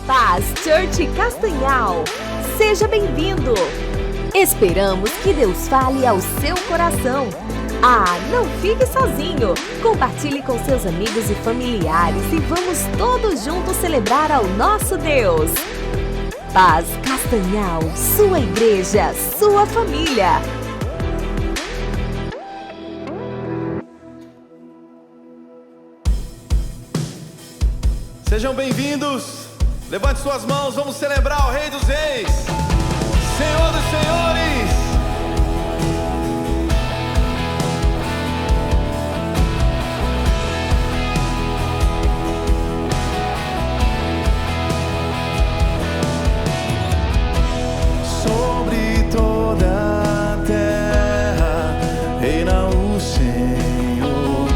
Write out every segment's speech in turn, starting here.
Paz Church Castanhal. Seja bem-vindo. Esperamos que Deus fale ao seu coração. Não fique sozinho. Compartilhe com seus amigos e familiares e vamos todos juntos celebrar ao nosso Deus. Paz Castanhal, sua igreja, sua família. Sejam bem-vindos. Levante suas mãos, vamos celebrar o Rei dos Reis, Senhor dos Senhores. Sobre toda a terra reina o Senhor,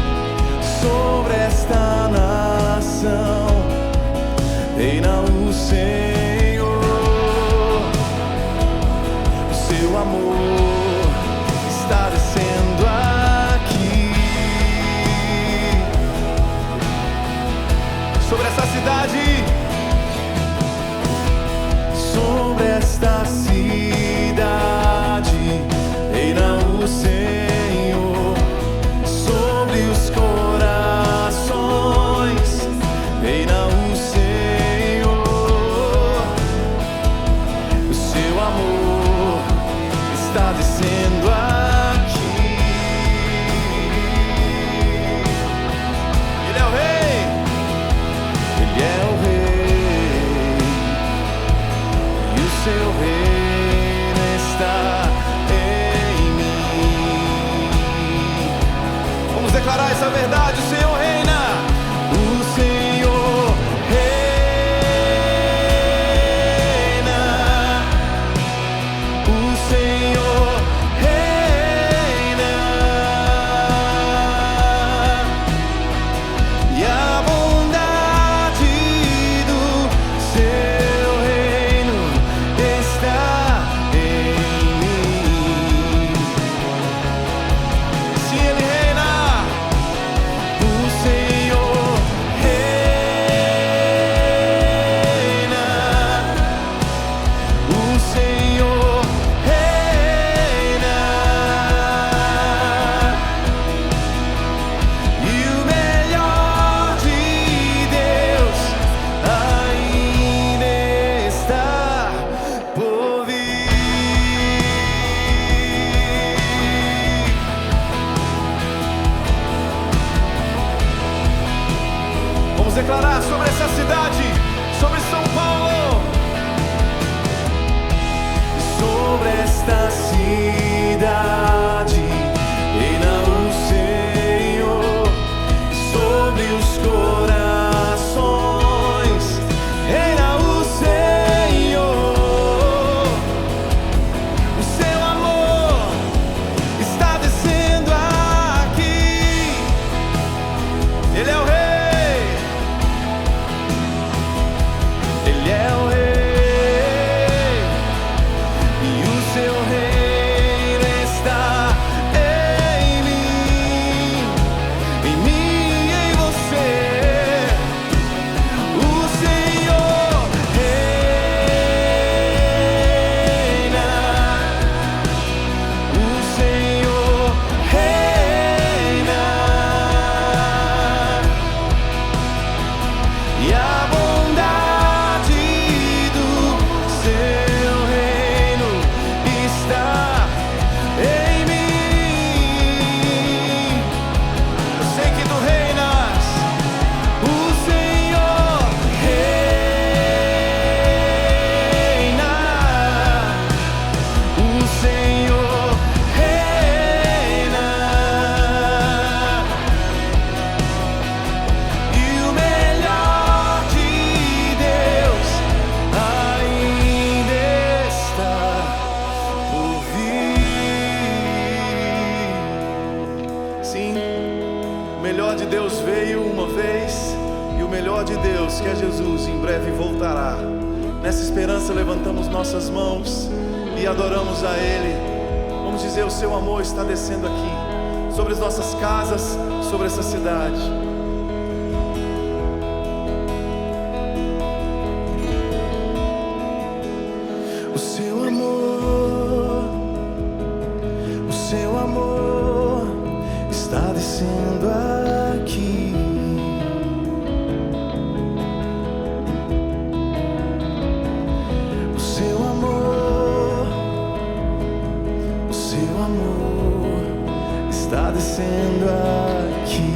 sobre esta nação reina o Senhor. O seu amor está descendo aqui sobre essa cidade, sobre esta cidade reina o Senhor, sobre os corações reina o está descendo aqui. Ele é o Rei, Ele é o Rei, e o seu reino está em mim. Vamos declarar essa verdade: o Senhor reina, o Senhor reina, o Senhor reina, e a bondade do seu reino está em mim. Se Ele reina, o Senhor reina, o Senhor reina, e o melhor de Deus ainda está por vir. Vamos declarar sobre essa cidade, sobre São Paulo, sobre esta cidade reina o Senhor, sobre os corações reina o Senhor. O seu amor está descendo aqui. Ele é o Rei, Ele é o Rei, e o seu reino está em mim, em você. O Senhor reina, o Senhor reina, e a bondade do seu reino está em mim. Eu sei que tu reinas, o Senhor reina, o Senhor reina, e o melhor de Deus ainda está por vir. Sim, o melhor de Deus veio uma vez, e o melhor de Deus, que é Jesus, em breve voltará. Nessa esperança levantamos nossas mãos e adoramos a Ele. Vamos dizer: o seu amor está descendo aqui, sobre as nossas casas, sobre essa cidade. descendo aqui.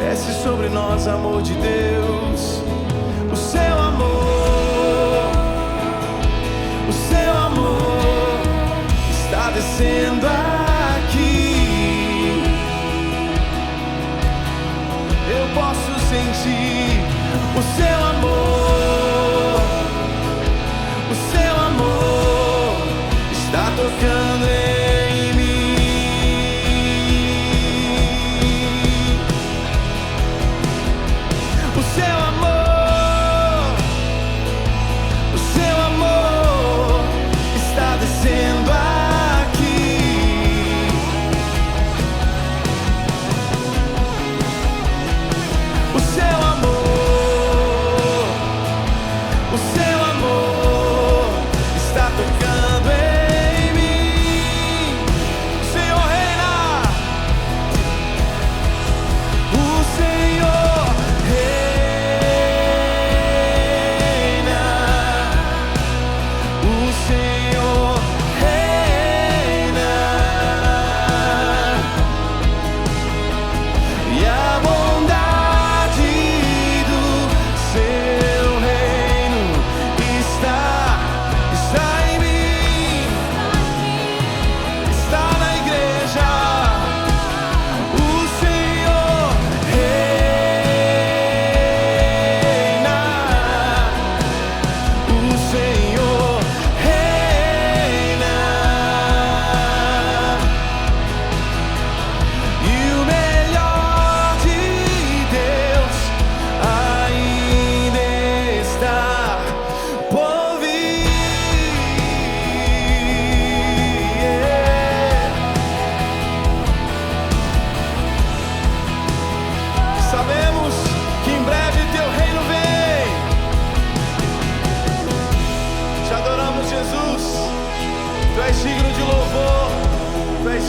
Desce sobre nós, amor de Deus, o seu amor, o seu amor está descendo aqui. Eu posso sentir o seu amor, o seu amor está tocando em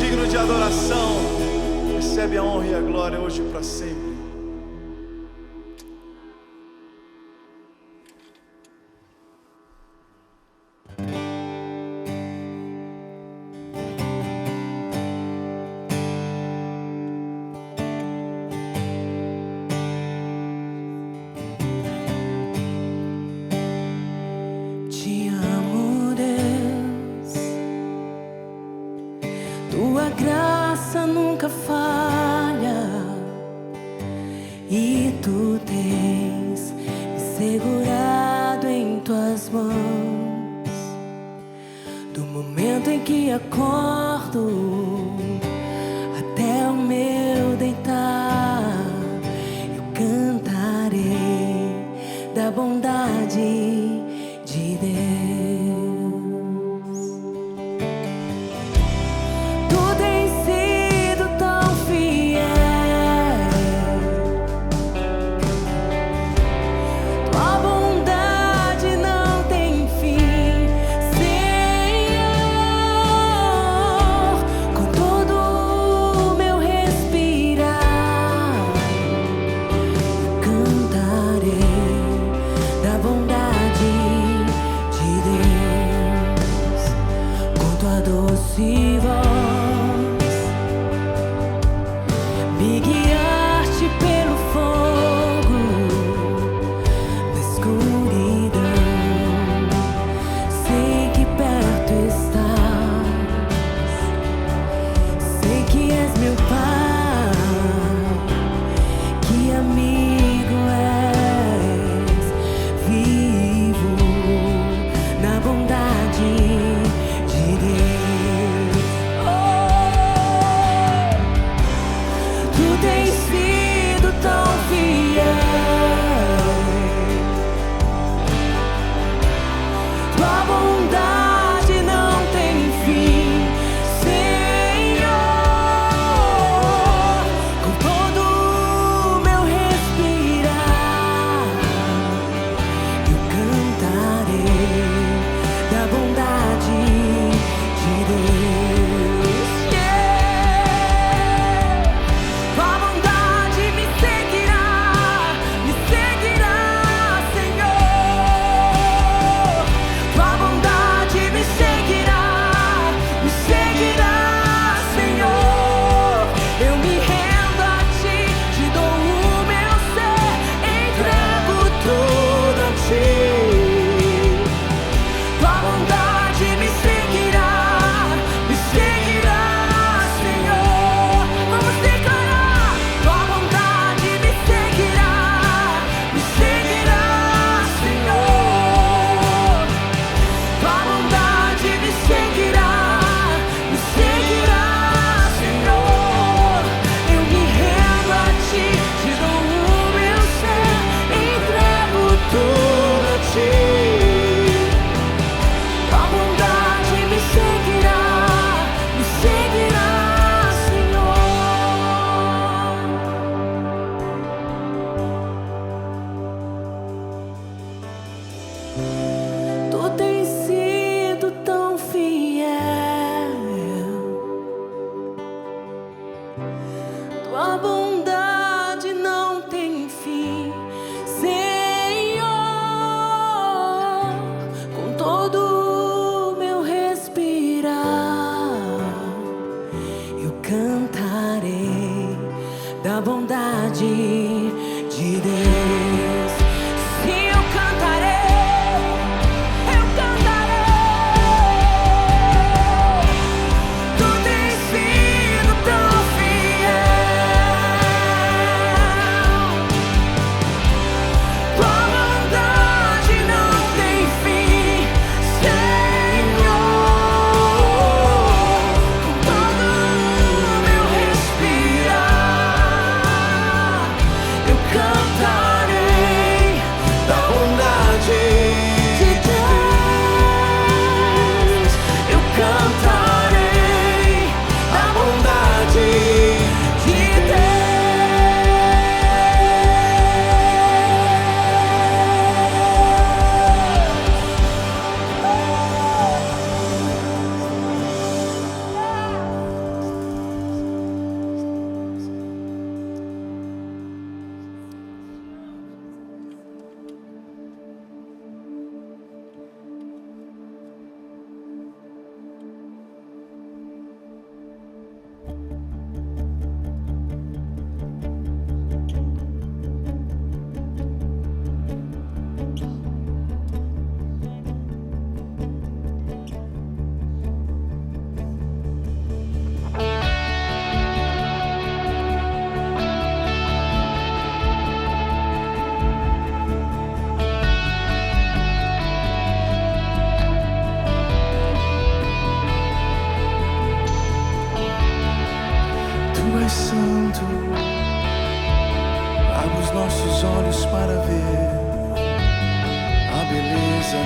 digno de adoração. Recebe a honra e a glória hoje e para sempre. Te amo, Deus. Tua graça nunca falha, e tu tens me segurado em tuas mãos. Do momento em que acordo até o meu deitar, eu cantarei da bondade de Deus.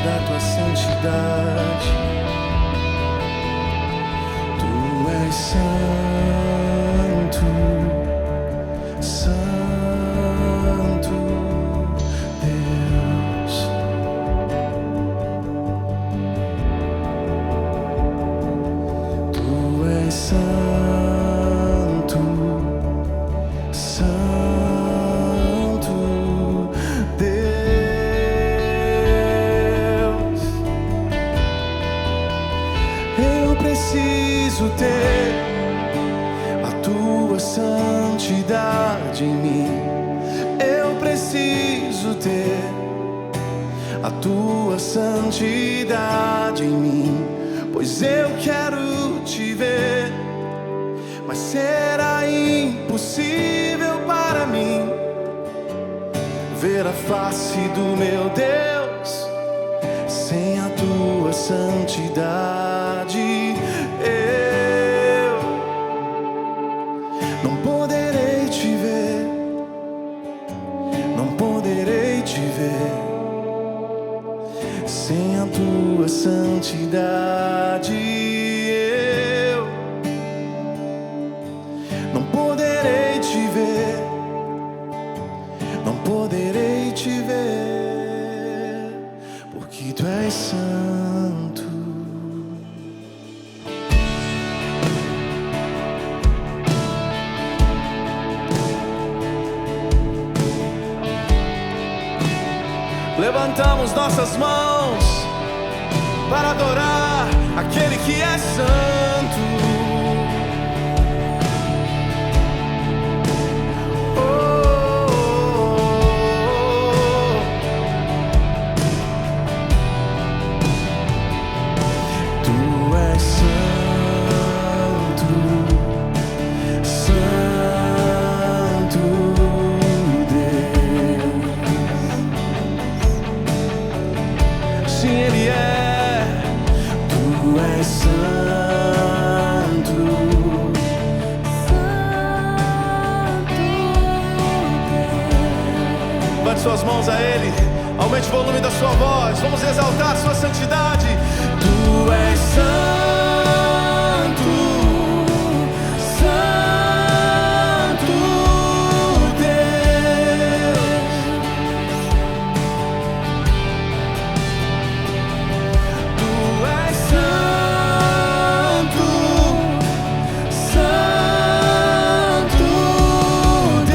da tua santidade. Tu és santo, santo Deus. Tu és santo, santo Deus. Eu preciso ter a tua santidade em mim. Eu preciso ter a tua santidade em mim, pois eu quero te ver, mas será impossível para mim ver a face do meu Deus sem a tua santidade. Eu não poderei te ver, não poderei te ver sem a tua santidade. Eu não poderei te ver, não poderei te ver, porque tu és santo. Levantamos nossas mãos para adorar aquele que é santo. Oh, tu és santo, santo Deus. Sim, Ele é. Tu és santo, santo Deus. Levante suas mãos a Ele, aumente o volume da sua voz, vamos exaltar sua santidade. Tu és santo, santo Deus. Tu és santo, santo Deus.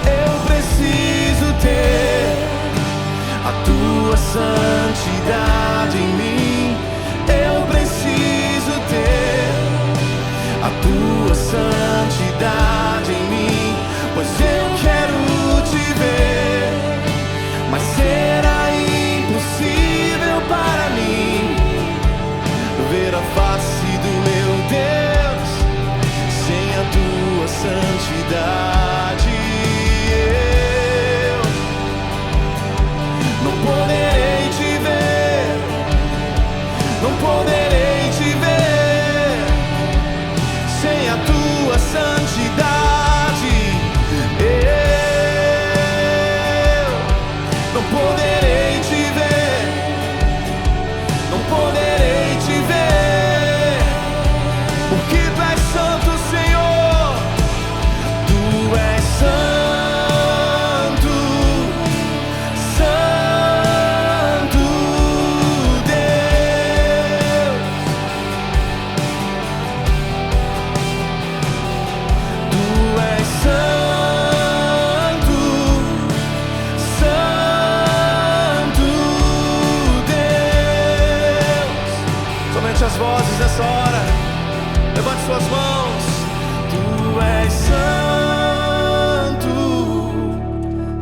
Eu preciso ter a tua santidade em mim. Eu preciso ter a tua santidade em mim, pois eu quero te ver, mas será impossível para mim ver a face do meu Deus sem a tua santidade. Eu não poderei te ver, não poderei te ver sem a tua santidade. Eu não poderei te ver, não poderei te ver, porque tu és santo, Senhor. Tu és santo, santo Deus. Tu és santo, santo Deus. Somente as vozes nessa hora. Levante suas mãos. Tu és santo,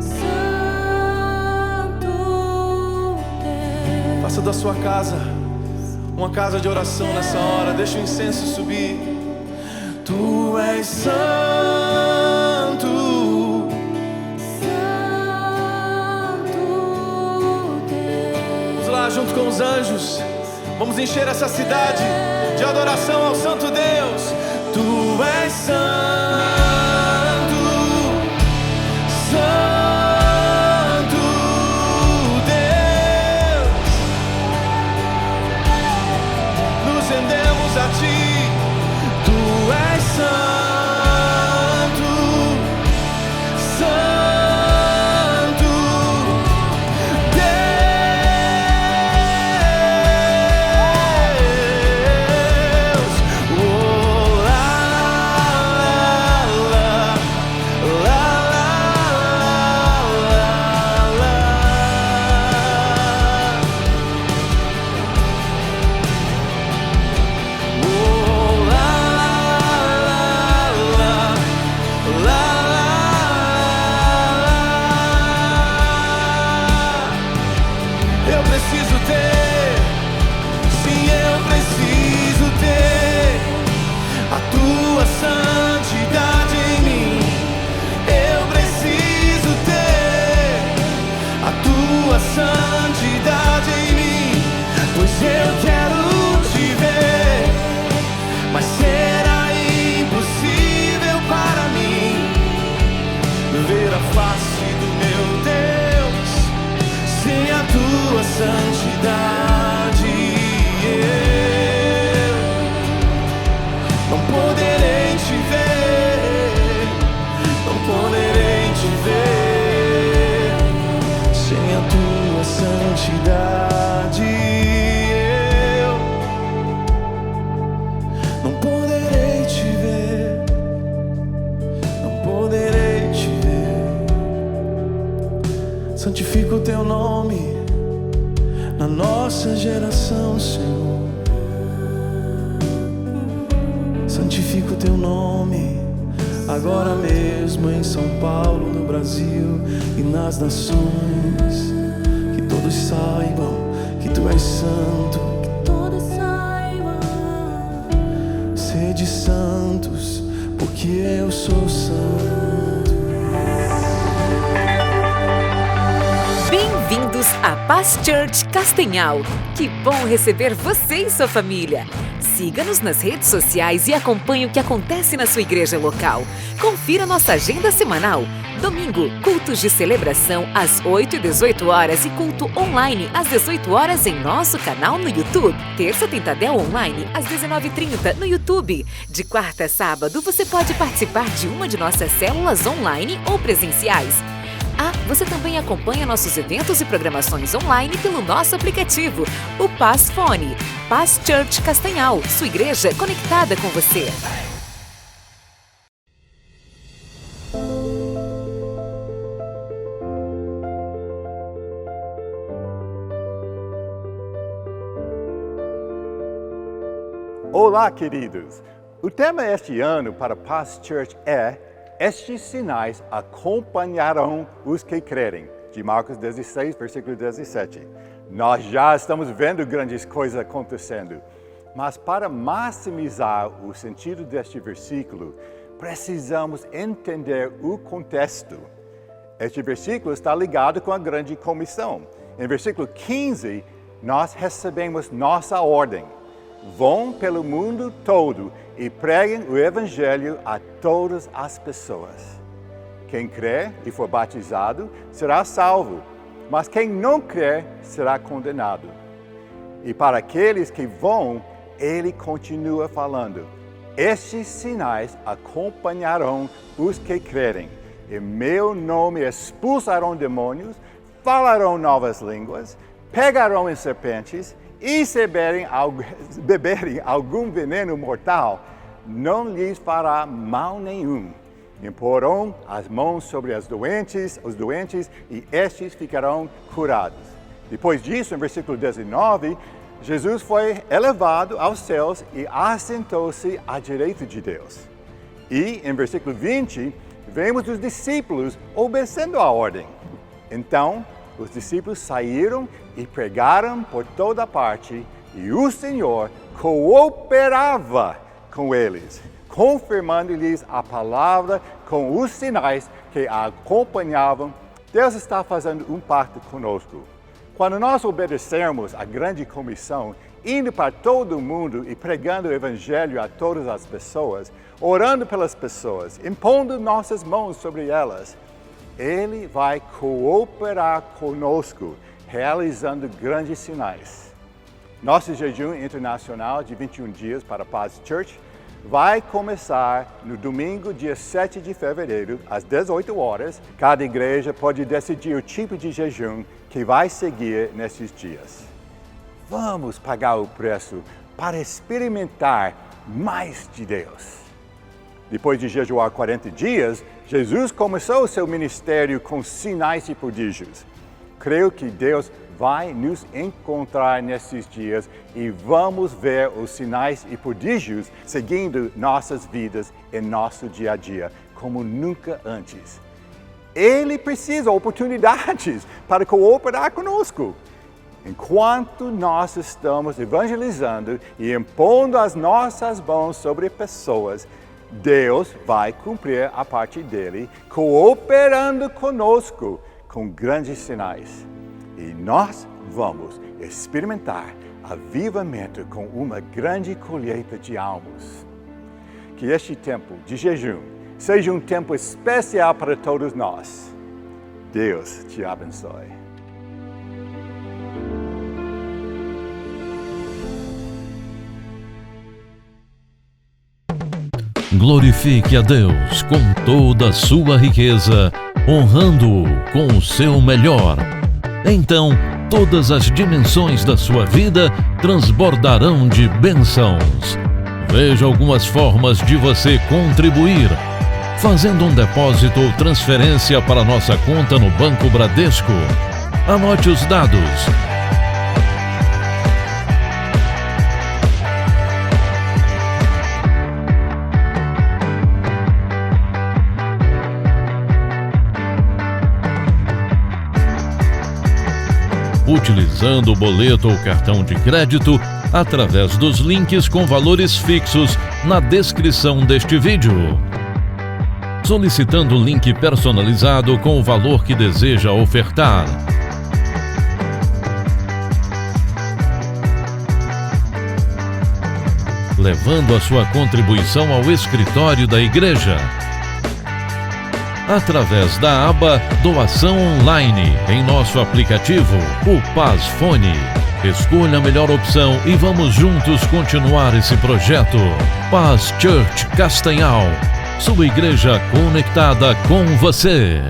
santo Deus. Faça da sua casa uma casa de oração nessa hora. Deixa o incenso subir. Tu és santo, santo Deus. Vamos lá junto com os anjos. Vamos encher essa cidade de adoração ao Santo Deus. Tu és santo, Santifica o teu nome na nossa geração, Senhor. Santifica o teu nome agora mesmo em São Paulo, no Brasil e nas nações. Que todos saibam que tu és santo. Que todos saibam. Sede santos, porque eu sou santo. Bem-vindos à Paz Church Castanhal. Que bom receber você e sua família. Siga-nos nas redes sociais e acompanhe o que acontece na sua igreja local. Confira nossa agenda semanal. Domingo, cultos de celebração às 8 e 18 horas e culto online às 18 horas em nosso canal no YouTube. Terça tem Tadel online às 19h30 no YouTube. De quarta a sábado, você pode participar de uma de nossas células online ou presenciais. Você também acompanha nossos eventos e programações online pelo nosso aplicativo, o Paz Fone. Paz Church Castanhal, sua igreja conectada com você. Olá, queridos! O tema este ano para Paz Church é "Estes sinais acompanharão os que crerem", de Marcos 16, versículo 17. Nós já estamos vendo grandes coisas acontecendo, mas para maximizar o sentido deste versículo, precisamos entender o contexto. Este versículo está ligado com a grande comissão. Em versículo 15, nós recebemos nossa ordem. Vão pelo mundo todo e preguem o Evangelho a todas as pessoas. Quem crer e for batizado será salvo, mas quem não crer será condenado. E para aqueles que vão, ele continua falando: estes sinais acompanharão os que crerem. Em meu nome expulsarão demônios, falarão novas línguas, pegarão em serpentes, e se beberem algum veneno mortal, não lhes fará mal nenhum. Imporão as mãos sobre os doentes, e estes ficarão curados. Depois disso, em versículo 19, Jesus foi elevado aos céus e assentou-se à direita de Deus. E, em versículo 20, vemos os discípulos obedecendo a ordem. Então, os discípulos saíram e pregaram por toda parte, e o Senhor cooperava com eles, confirmando-lhes a palavra com os sinais que a acompanhavam. Deus está fazendo um pacto conosco. Quando nós obedecermos à grande comissão, indo para todo o mundo e pregando o Evangelho a todas as pessoas, orando pelas pessoas, impondo nossas mãos sobre elas, Ele vai cooperar conosco, realizando grandes sinais. Nosso jejum internacional de 21 dias para Paz Church vai começar no domingo, dia 7 de fevereiro, às 18 horas. Cada igreja pode decidir o tipo de jejum que vai seguir nesses dias. Vamos pagar o preço para experimentar mais de Deus. Depois de jejuar 40 dias, Jesus começou o seu ministério com sinais e prodígios. Creio que Deus vai nos encontrar nesses dias e vamos ver os sinais e prodígios seguindo nossas vidas em nosso dia a dia, como nunca antes. Ele precisa de oportunidades para cooperar conosco. Enquanto nós estamos evangelizando e impondo as nossas mãos sobre pessoas, Deus vai cumprir a parte dele, cooperando conosco com grandes sinais. E nós vamos experimentar avivamento com uma grande colheita de almas. Que este tempo de jejum seja um tempo especial para todos nós. Deus te abençoe. Glorifique a Deus com toda a sua riqueza, honrando-o com o seu melhor. Então, todas as dimensões da sua vida transbordarão de bênçãos. Veja algumas formas de você contribuir. fazendo um depósito ou transferência para nossa conta no Banco Bradesco. Anote os dados: utilizando o boleto ou cartão de crédito através dos links com valores fixos na descrição deste vídeo. Solicitando o link personalizado com o valor que deseja ofertar. Levando a sua contribuição ao escritório da igreja, através da aba Doação Online em nosso aplicativo, o Paz Fone. Escolha a melhor opção e vamos juntos continuar esse projeto. Paz Church Castanhal, sua igreja conectada com você.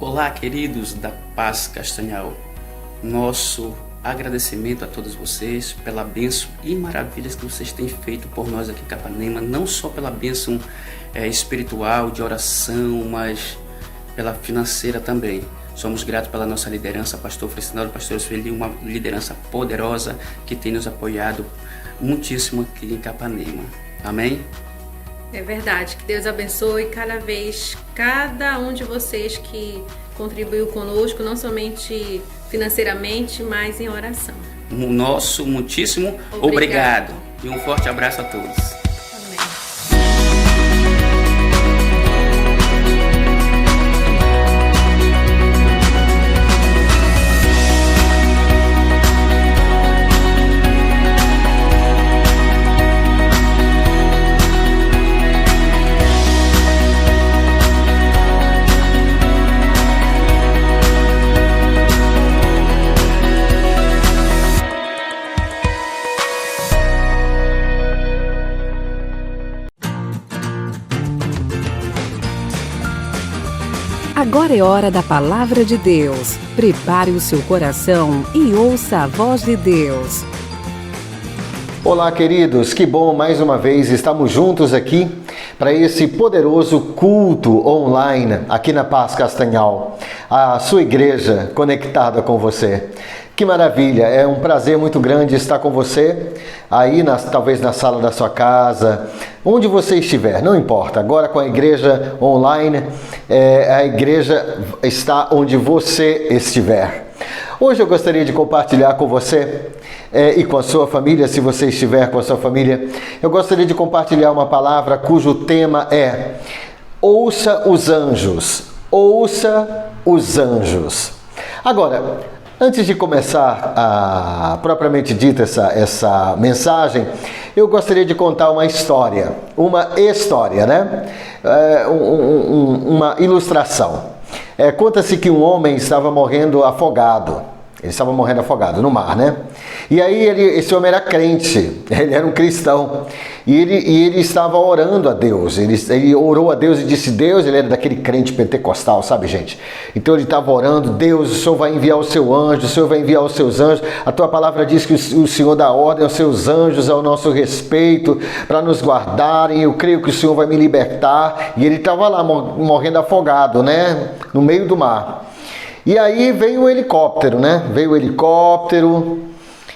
Olá, queridos da Paz Castanhal. Nosso agradecimento a todos vocês pela bênção e maravilhas que vocês têm feito por nós aqui em Capanema, não só pela bênção espiritual, de oração, mas pela financeira também. Somos gratos pela nossa liderança, pastor Fricinaldo, pastor Sueli, uma liderança poderosa que tem nos apoiado muitíssimo aqui em Capanema. Amém? É verdade, que Deus abençoe cada um de vocês que contribuiu conosco, não somente financeiramente, mas em oração. Nosso muitíssimo obrigado. E um forte abraço a todos. Agora é hora da Palavra de Deus. Prepare o seu coração e ouça a voz de Deus. Olá, queridos, que bom mais uma vez estamos juntos aqui para esse poderoso culto online aqui na Paz Castanhal, a sua igreja conectada com você. Que maravilha, é um prazer muito grande estar com você aí, talvez na sala da sua casa, onde você estiver, não importa. Agora com a igreja online, a igreja está onde você estiver. Hoje eu gostaria de compartilhar com você e com a sua família, se você estiver com a sua família, eu gostaria de compartilhar uma palavra cujo tema é: ouça os anjos, ouça os anjos. Agora, antes de começar a propriamente dita essa mensagem, eu gostaria de contar uma história, né? Uma ilustração. Conta-se que um homem estava morrendo afogado. Ele estava morrendo afogado no mar, né? E aí esse homem era crente, ele era um cristão. E ele estava orando a Deus. Ele orou a Deus e disse: Deus, ele era daquele crente pentecostal, sabe, gente? Então ele estava orando: Deus, o Senhor vai enviar o seu anjo, o Senhor vai enviar os seus anjos. A tua palavra diz que o Senhor dá ordem aos seus anjos ao nosso respeito, para nos guardarem. Eu creio que o Senhor vai me libertar. E ele estava lá morrendo afogado, né? No meio do mar. E aí veio o helicóptero, né? Veio o helicóptero.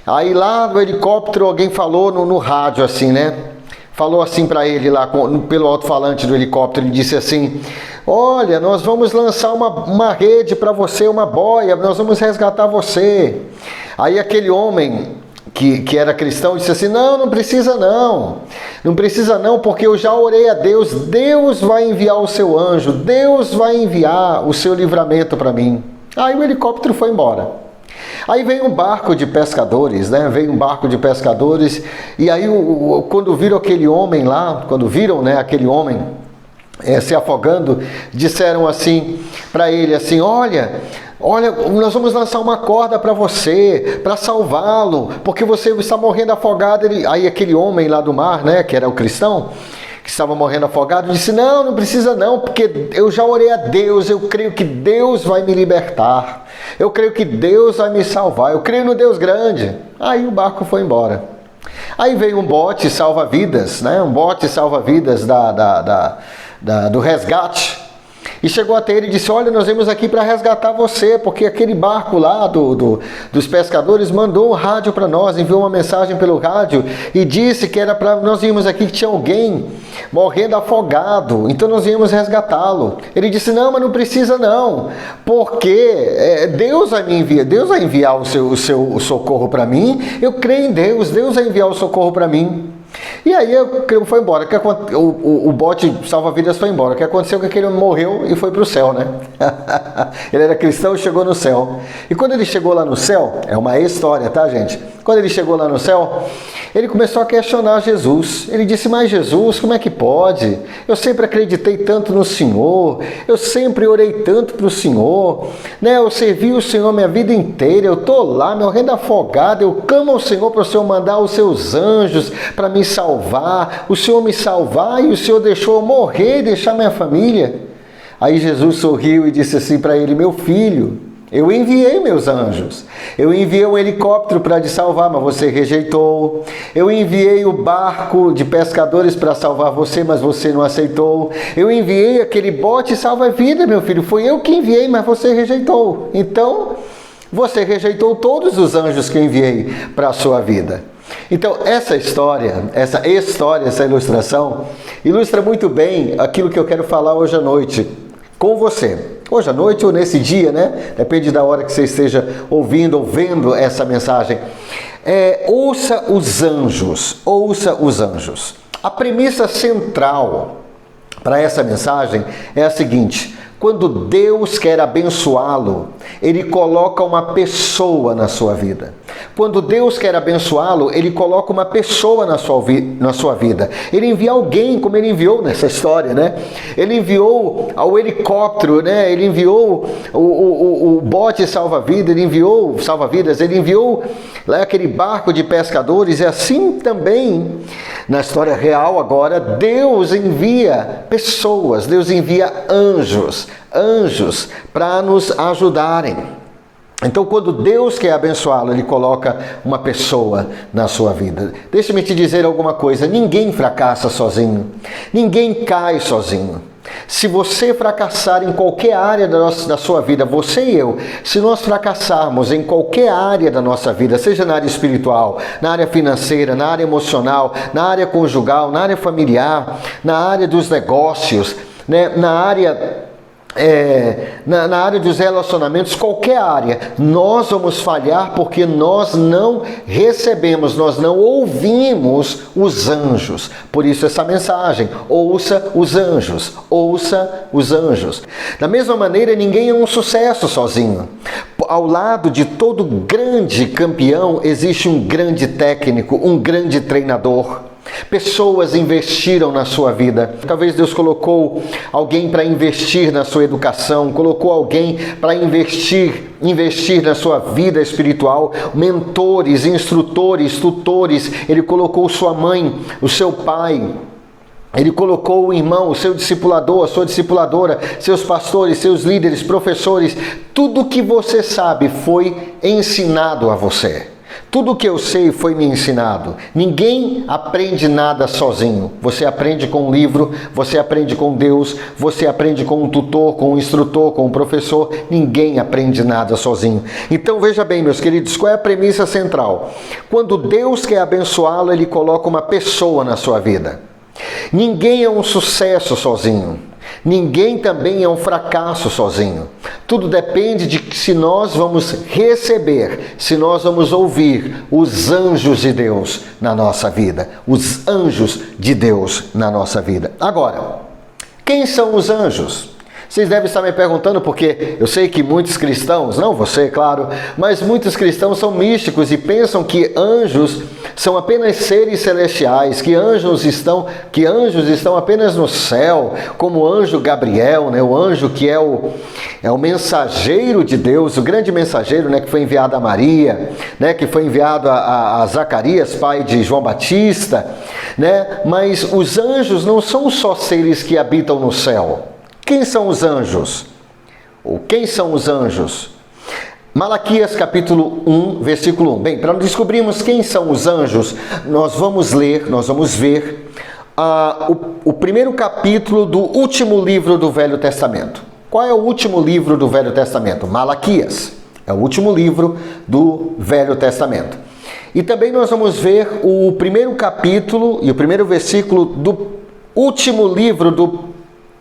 Aí lá no helicóptero alguém falou no rádio assim, né? Falou assim para ele lá pelo alto-falante do helicóptero. Ele disse assim: olha, nós vamos lançar uma rede para você, uma boia, nós vamos resgatar você. Aí aquele homem que era cristão disse assim: não precisa não. Não precisa não, porque eu já orei a Deus. Deus vai enviar o seu anjo. Deus vai enviar o seu livramento para mim. Aí o helicóptero foi embora. Aí vem um barco de pescadores, né? Vem um barco de pescadores, e aí quando viram aquele homem lá, quando viram, né, aquele homem se afogando, disseram assim para ele assim: olha, nós vamos lançar uma corda para você, para salvá-lo, porque você está morrendo afogado. Aí aquele homem lá do mar, né, que era o cristão, que estava morrendo afogado, disse: não precisa não, porque eu já orei a Deus, eu creio que Deus vai me libertar, eu creio que Deus vai me salvar, eu creio no Deus grande. Aí o barco foi embora. Aí veio um bote salva-vidas, né, um bote salva-vidas do resgate, e chegou até ele e disse: olha, nós viemos aqui para resgatar você, porque aquele barco lá dos pescadores mandou um rádio para nós, enviou uma mensagem pelo rádio e disse que era para nós virmos aqui, que tinha alguém morrendo afogado, então nós viemos resgatá-lo. Ele disse: não, mas não precisa não, porque Deus vai me enviar, Deus vai enviar o seu socorro para mim, eu creio em Deus, Deus vai enviar o socorro para mim. E aí foi embora, o bote salva-vidas foi embora. O que aconteceu é que aquele homem morreu e foi para o céu, né? Ele era cristão e chegou no céu. E quando ele chegou lá no céu, é uma história, tá, gente? Quando ele chegou lá no céu, ele começou a questionar Jesus. Ele disse: mas Jesus, como é que pode? Eu sempre acreditei tanto no Senhor, eu sempre orei tanto para o Senhor, né? Eu servi o Senhor minha vida inteira, eu estou lá morrendo afogado, eu clamo ao Senhor para o Senhor mandar os seus anjos para me salvar, o Senhor me salvar, e o Senhor deixou eu morrer e deixar minha família. Aí Jesus sorriu e disse assim para ele: meu filho, eu enviei meus anjos, eu enviei um helicóptero para te salvar, mas você rejeitou. Eu enviei o barco de pescadores para salvar você, mas você não aceitou. Eu enviei aquele bote salva-vida, meu filho, foi eu que enviei, mas você rejeitou. Então, você rejeitou todos os anjos que eu enviei para a sua vida. Então, essa ilustração, ilustra muito bem aquilo que eu quero falar hoje à noite com você. Hoje à noite ou nesse dia, né? Depende da hora que você esteja ouvindo ou vendo essa mensagem. Ouça os anjos, ouça os anjos. A premissa central para essa mensagem é a seguinte: quando Deus quer abençoá-lo, Ele coloca uma pessoa na sua vida. Quando Deus quer abençoá-lo, Ele coloca uma pessoa na sua vida. Ele envia alguém, como Ele enviou nessa história, né? Ele enviou o helicóptero, né? Ele enviou o bote salva-vidas, Ele enviou lá aquele barco de pescadores. E assim também, na história real agora, Deus envia pessoas, Deus envia anjos para nos ajudarem. Então, quando Deus quer abençoá-lo, Ele coloca uma pessoa na sua vida. Deixa-me te dizer alguma coisa: ninguém fracassa sozinho, ninguém cai sozinho. Se você fracassar em qualquer área da sua vida, você e eu, se nós fracassarmos em qualquer área da nossa vida, seja na área espiritual, na área financeira, na área emocional, na área conjugal, na área familiar, na área dos negócios, né, na área dos relacionamentos, qualquer área, nós vamos falhar porque nós não recebemos, nós não ouvimos os anjos. Por isso essa mensagem: ouça os anjos, ouça os anjos. Da mesma maneira, ninguém é um sucesso sozinho. Ao lado de todo grande campeão existe um grande técnico, um grande treinador. Pessoas investiram na sua vida. Talvez Deus colocou alguém para investir na sua educação, colocou alguém para investir na sua vida espiritual, mentores, instrutores, tutores. Ele colocou sua mãe, o seu pai. Ele colocou o irmão, o seu discipulador, a sua discipuladora, seus pastores, seus líderes, professores. Tudo que você sabe foi ensinado a você. Tudo que eu sei foi me ensinado. Ninguém aprende nada sozinho. Você aprende com um livro, você aprende com Deus, você aprende com um tutor, com um instrutor, com um professor. Ninguém aprende nada sozinho. Então veja bem, meus queridos, qual é a premissa central? Quando Deus quer abençoá-lo, Ele coloca uma pessoa na sua vida. Ninguém é um sucesso sozinho. Ninguém também é um fracasso sozinho. Tudo depende de se nós vamos receber, se nós vamos ouvir os anjos de Deus na nossa vida. Os anjos de Deus na nossa vida. Agora, quem são os anjos? Vocês devem estar me perguntando porque eu sei que muitos cristãos, não você, claro, mas muitos cristãos são místicos e pensam que anjos são apenas seres celestiais, que anjos estão apenas no céu, como o anjo Gabriel, né? O anjo que é o mensageiro de Deus, o grande mensageiro, né? Que foi enviado a Maria, né? Que foi enviado a Zacarias, pai de João Batista, né? Mas os anjos não são só seres que habitam no céu. Quem são os anjos? Ou quem são os anjos? Malaquias capítulo 1, versículo 1. Bem, para descobrirmos quem são os anjos, nós vamos ver o primeiro capítulo do último livro do Velho Testamento. Qual é o último livro do Velho Testamento? Malaquias. É o último livro do Velho Testamento. E também nós vamos ver o primeiro capítulo e o primeiro versículo do último livro do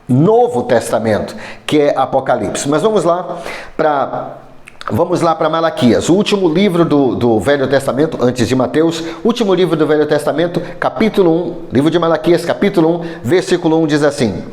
Novo Testamento, que é Apocalipse. Mas vamos lá para Malaquias, o último livro do Velho Testamento, antes de Mateus, último livro do Velho Testamento, capítulo 1, livro de Malaquias, capítulo 1, versículo 1 diz assim: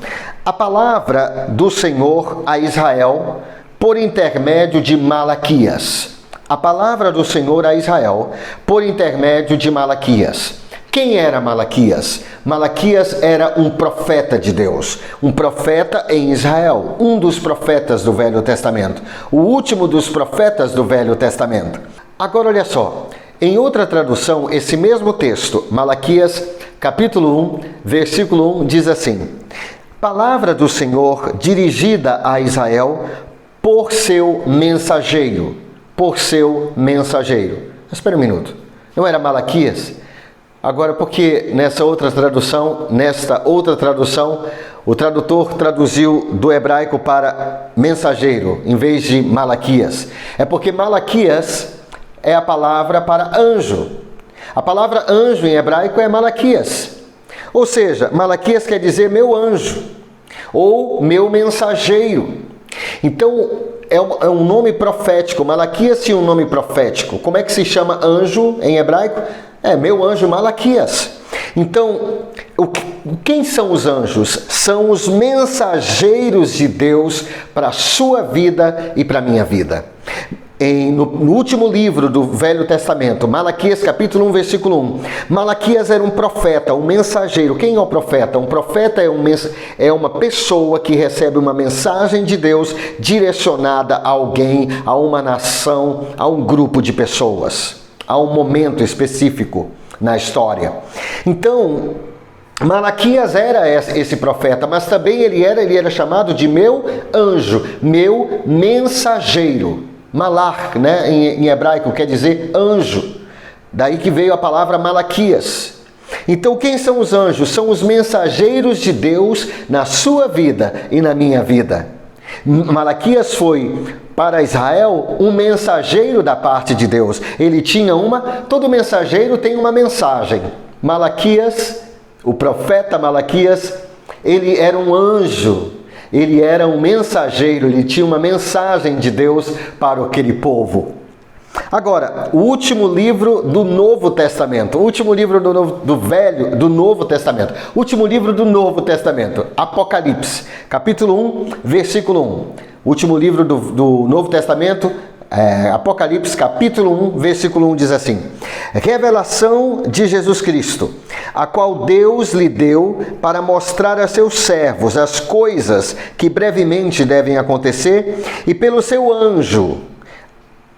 a palavra do Senhor a Israel por intermédio de Malaquias. A palavra do Senhor a Israel por intermédio de Malaquias. Quem era Malaquias? Malaquias era um profeta de Deus, um profeta em Israel, um dos profetas do Velho Testamento, o último dos profetas do Velho Testamento. Agora olha só, em outra tradução, esse mesmo texto, Malaquias capítulo 1, versículo 1, diz assim: palavra do Senhor dirigida a Israel por seu mensageiro, por seu mensageiro. Espera um minuto, não era Malaquias? Agora, porque nesta outra tradução, o tradutor traduziu do hebraico para mensageiro, em vez de Malaquias. É porque Malaquias é a palavra para anjo. A palavra anjo em hebraico é Malaquias. Ou seja, Malaquias quer dizer meu anjo, ou meu mensageiro. Então, é um nome profético. Malaquias tinha um nome profético. Como é que se chama anjo em hebraico? É meu anjo Malaquias. Então, quem são os anjos? São os mensageiros de Deus para a sua vida e para a minha vida. No último livro do Velho Testamento, Malaquias capítulo 1, versículo 1, Malaquias era um profeta, um mensageiro. Quem é o profeta? Um profeta é uma pessoa que recebe uma mensagem de Deus direcionada a alguém, a uma nação, a um grupo de pessoas, a um momento específico na história. Então, Malaquias era esse profeta, mas também ele era chamado de meu anjo, meu mensageiro. Malach, né, em hebraico, quer dizer anjo. Daí que veio a palavra Malaquias. Então, quem são os anjos? São os mensageiros de Deus na sua vida e na minha vida. Malaquias foi para Israel um mensageiro da parte de Deus. Ele tinha todo mensageiro tem uma mensagem. Malaquias, o profeta Malaquias, ele era um anjo. Ele era um mensageiro, ele tinha uma mensagem de Deus para aquele povo. Agora, o último livro do Novo Testamento, o último livro do Novo Testamento, último livro do Novo Testamento, Apocalipse, capítulo 1, versículo 1. Último livro do Novo Testamento, Apocalipse, capítulo 1, versículo 1 diz assim: revelação de Jesus Cristo, a qual Deus lhe deu para mostrar a seus servos as coisas que brevemente devem acontecer, e pelo seu anjo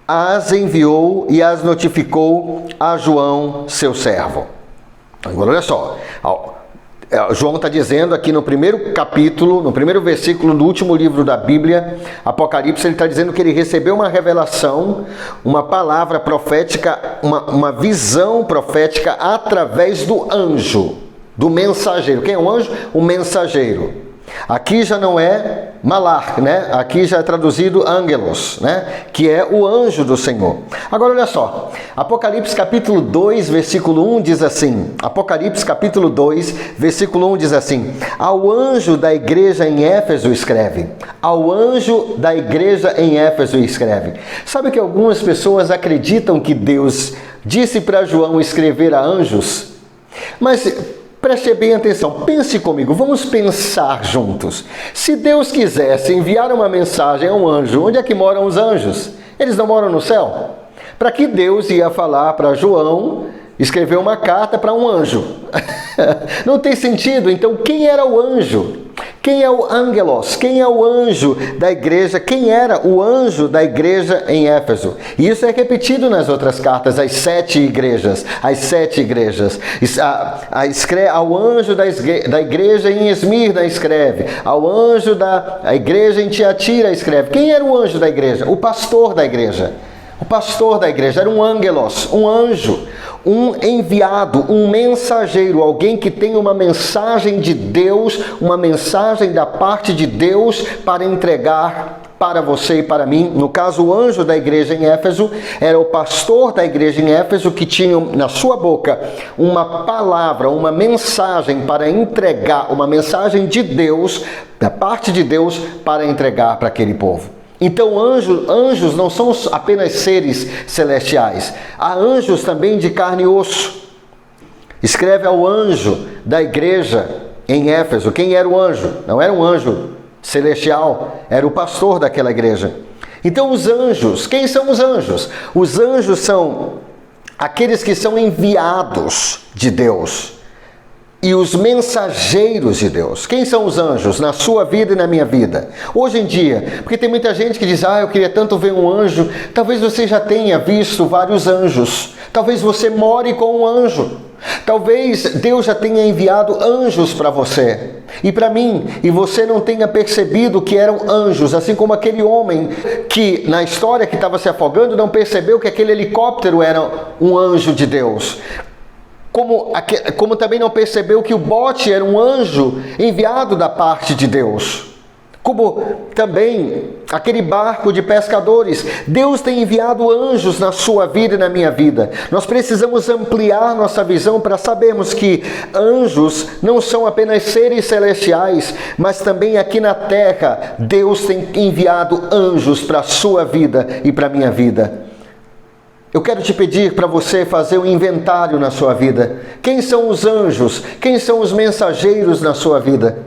as enviou e as notificou a João, seu servo. Agora olha só, João está dizendo aqui no primeiro capítulo, no primeiro versículo do último livro da Bíblia, Apocalipse, ele está dizendo que ele recebeu uma revelação, uma palavra profética, uma visão profética através do anjo, do mensageiro. Quem é o anjo? O mensageiro. Aqui já não é Malach, né? Aqui já é traduzido Angelos, né? Que é o anjo do Senhor. Agora olha só, Apocalipse capítulo 2, versículo 1 diz assim, Apocalipse capítulo 2, versículo 1 diz assim: ao anjo da igreja em Éfeso escreve, ao anjo da igreja em Éfeso escreve. Sabe que algumas pessoas acreditam que Deus disse para João escrever a anjos? Mas Preste bem atenção, pense comigo, vamos pensar juntos. Se Deus quisesse enviar uma mensagem a um anjo, onde é que moram os anjos? Eles não moram no céu? Para que Deus ia falar para João escrever uma carta para um anjo? Não tem sentido. Então, quem era o anjo? Quem é o angelos? Quem é o anjo da igreja? Quem era o anjo da igreja em Éfeso? E isso é repetido nas outras cartas, as 7 igrejas. As 7 igrejas. Ao anjo da igreja em Esmirna escreve. Ao anjo da igreja em Tiatira escreve. Quem era o anjo da igreja? O pastor da igreja. O pastor da igreja era um angelos, um anjo, um enviado, um mensageiro, alguém que tem uma mensagem de Deus, uma mensagem da parte de Deus para entregar para você e para mim. No caso, o anjo da igreja em Éfeso era o pastor da igreja em Éfeso que tinha na sua boca uma palavra, uma mensagem para entregar, uma mensagem de Deus, da parte de Deus para entregar para aquele povo. Então anjos não são apenas seres celestiais. Há anjos também de carne e osso. Escreve ao anjo da igreja em Éfeso. Quem era o anjo? Não era um anjo celestial, era o pastor daquela igreja. Então os anjos, quem são os anjos? Os anjos são aqueles que são enviados de Deus. E os mensageiros de Deus. Quem são os anjos na sua vida e na minha vida? Hoje em dia, porque tem muita gente que diz, eu queria tanto ver um anjo. Talvez você já tenha visto vários anjos. Talvez você more com um anjo. Talvez Deus já tenha enviado anjos para você e para mim, e você não tenha percebido que eram anjos, assim como aquele homem que na história que estava se afogando não percebeu que aquele helicóptero era um anjo de Deus. Como também não percebeu que o bote era um anjo enviado da parte de Deus. Como também aquele barco de pescadores. Deus tem enviado anjos na sua vida e na minha vida. Nós precisamos ampliar nossa visão para sabermos que anjos não são apenas seres celestiais, mas também aqui na terra Deus tem enviado anjos para a sua vida e para a minha vida. Eu quero te pedir para você fazer um inventário na sua vida. Quem são os anjos? Quem são os mensageiros na sua vida?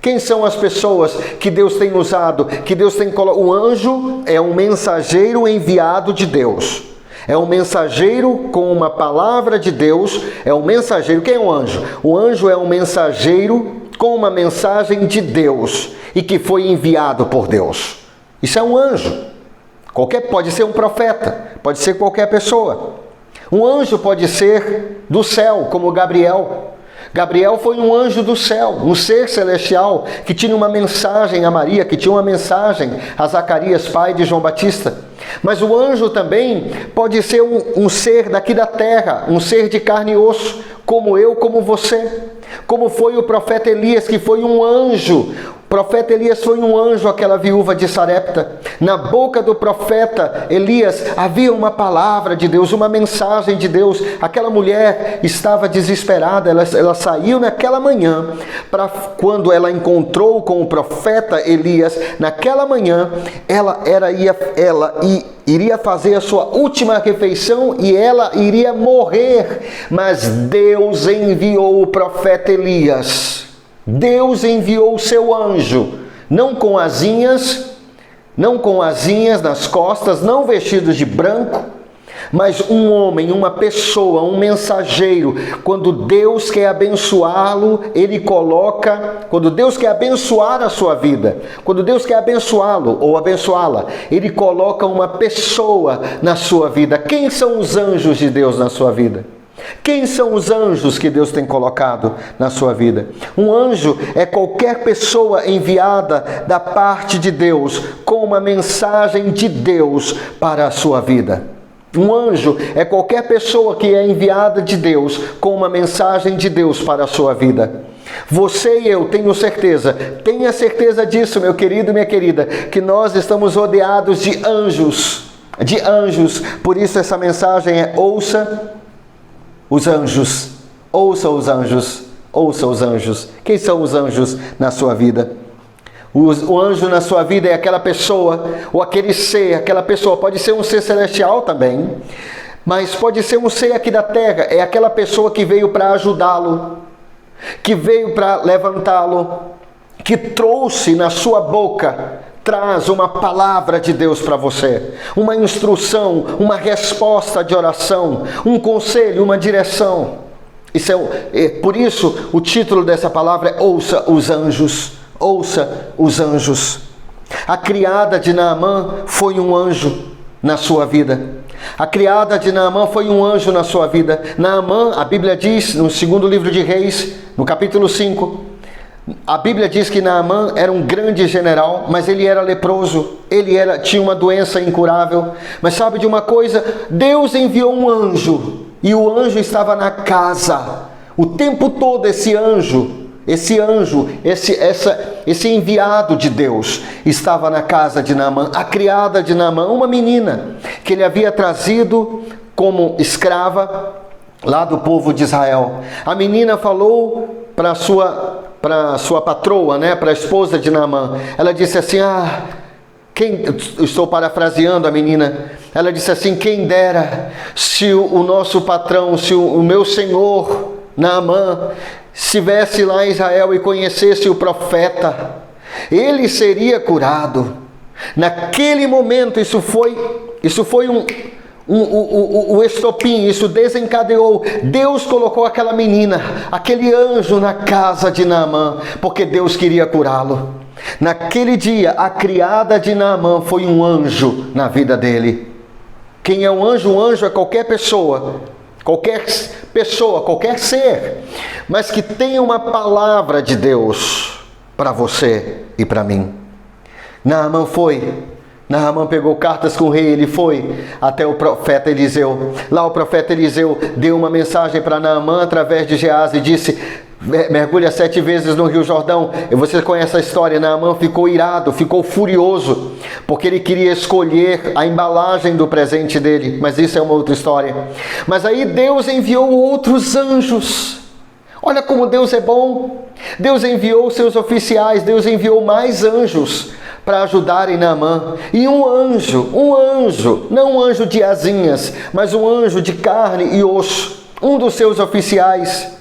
Quem são as pessoas que Deus tem usado? Que Deus tem colocado? O anjo é um mensageiro enviado de Deus. É um mensageiro com uma palavra de Deus. É um mensageiro. Quem é o anjo? O anjo é um mensageiro com uma mensagem de Deus e que foi enviado por Deus. Isso é um anjo. Pode ser um profeta, pode ser qualquer pessoa. Um anjo pode ser do céu, como Gabriel. Gabriel foi um anjo do céu, um ser celestial, que tinha uma mensagem a Maria, que tinha uma mensagem a Zacarias, pai de João Batista. Mas o anjo também pode ser um ser daqui da terra, um ser de carne e osso, como eu, como você. Como foi o profeta Elias, que foi um anjo. O profeta Elias foi um anjo àquela viúva de Sarepta. Na boca do profeta Elias havia uma palavra de Deus, uma mensagem de Deus. Aquela mulher estava desesperada, ela saiu naquela manhã, quando ela encontrou com o profeta Elias, naquela manhã, ela iria fazer a sua última refeição e ela iria morrer. Mas Deus enviou o profeta Elias. Deus enviou o seu anjo, não com asinhas nas costas, não vestidos de branco, mas um homem, uma pessoa, um mensageiro. Quando Deus quer abençoá-lo, quando Deus quer abençoar a sua vida, quando Deus quer abençoá-lo ou abençoá-la, Ele coloca uma pessoa na sua vida. Quem são os anjos de Deus na sua vida? Quem são os anjos que Deus tem colocado na sua vida? Um anjo é qualquer pessoa enviada da parte de Deus com uma mensagem de Deus para a sua vida. Um anjo é qualquer pessoa que é enviada de Deus com uma mensagem de Deus para a sua vida. Você e eu tenha certeza disso, meu querido e minha querida, que nós estamos rodeados de anjos. Por isso essa mensagem é: ouça os anjos, ouça os anjos, ouça os anjos. Quem são os anjos na sua vida? O anjo na sua vida é aquela pessoa, ou aquele ser, aquela pessoa, pode ser um ser celestial também, mas pode ser um ser aqui da terra, é aquela pessoa que veio para ajudá-lo, que veio para levantá-lo, que trouxe na sua boca, traz uma palavra de Deus para você, uma instrução, uma resposta de oração, um conselho, uma direção. Por isso o título dessa palavra é Ouça os Anjos. Ouça os anjos. A criada de Naamã foi um anjo na sua vida. A criada de Naamã foi um anjo na sua vida. Naamã, a Bíblia diz, no segundo livro de Reis, no capítulo 5, a Bíblia diz que Naamã era um grande general, mas ele era leproso, tinha uma doença incurável. Mas sabe de uma coisa? Deus enviou um anjo, e o anjo estava na casa. O tempo todo esse enviado de Deus estava na casa de Naamã. A criada de Naamã, uma menina que ele havia trazido como escrava lá do povo de Israel. A menina falou para sua patroa, né, para a esposa de Naamã. Ela disse assim: estou parafraseando a menina. Ela disse assim: quem dera se o nosso patrão, se o meu senhor Naamã estivesse lá em Israel e conhecesse o profeta, ele seria curado. Naquele momento, isso foi o estopim, isso desencadeou. Deus colocou aquela menina, aquele anjo na casa de Naamã, porque Deus queria curá-lo. Naquele dia, a criada de Naamã foi um anjo na vida dele. Quem é um anjo? Um anjo é qualquer pessoa, qualquer ser, mas que tenha uma palavra de Deus para você e para mim. Naamã pegou cartas com o rei, ele foi até o profeta Eliseu. Lá o profeta Eliseu deu uma mensagem para Naamã através de Geazi e disse: mergulha 7 vezes no Rio Jordão. E você conhece a história. Naamã ficou irado, ficou furioso, porque ele queria escolher a embalagem do presente dele, mas isso é uma outra história. Mas aí Deus enviou outros anjos. Olha como Deus é bom. Deus enviou seus oficiais, Deus enviou mais anjos para ajudarem Naamã. E um anjo, não um anjo de asinhas, mas um anjo de carne e osso, um dos seus oficiais,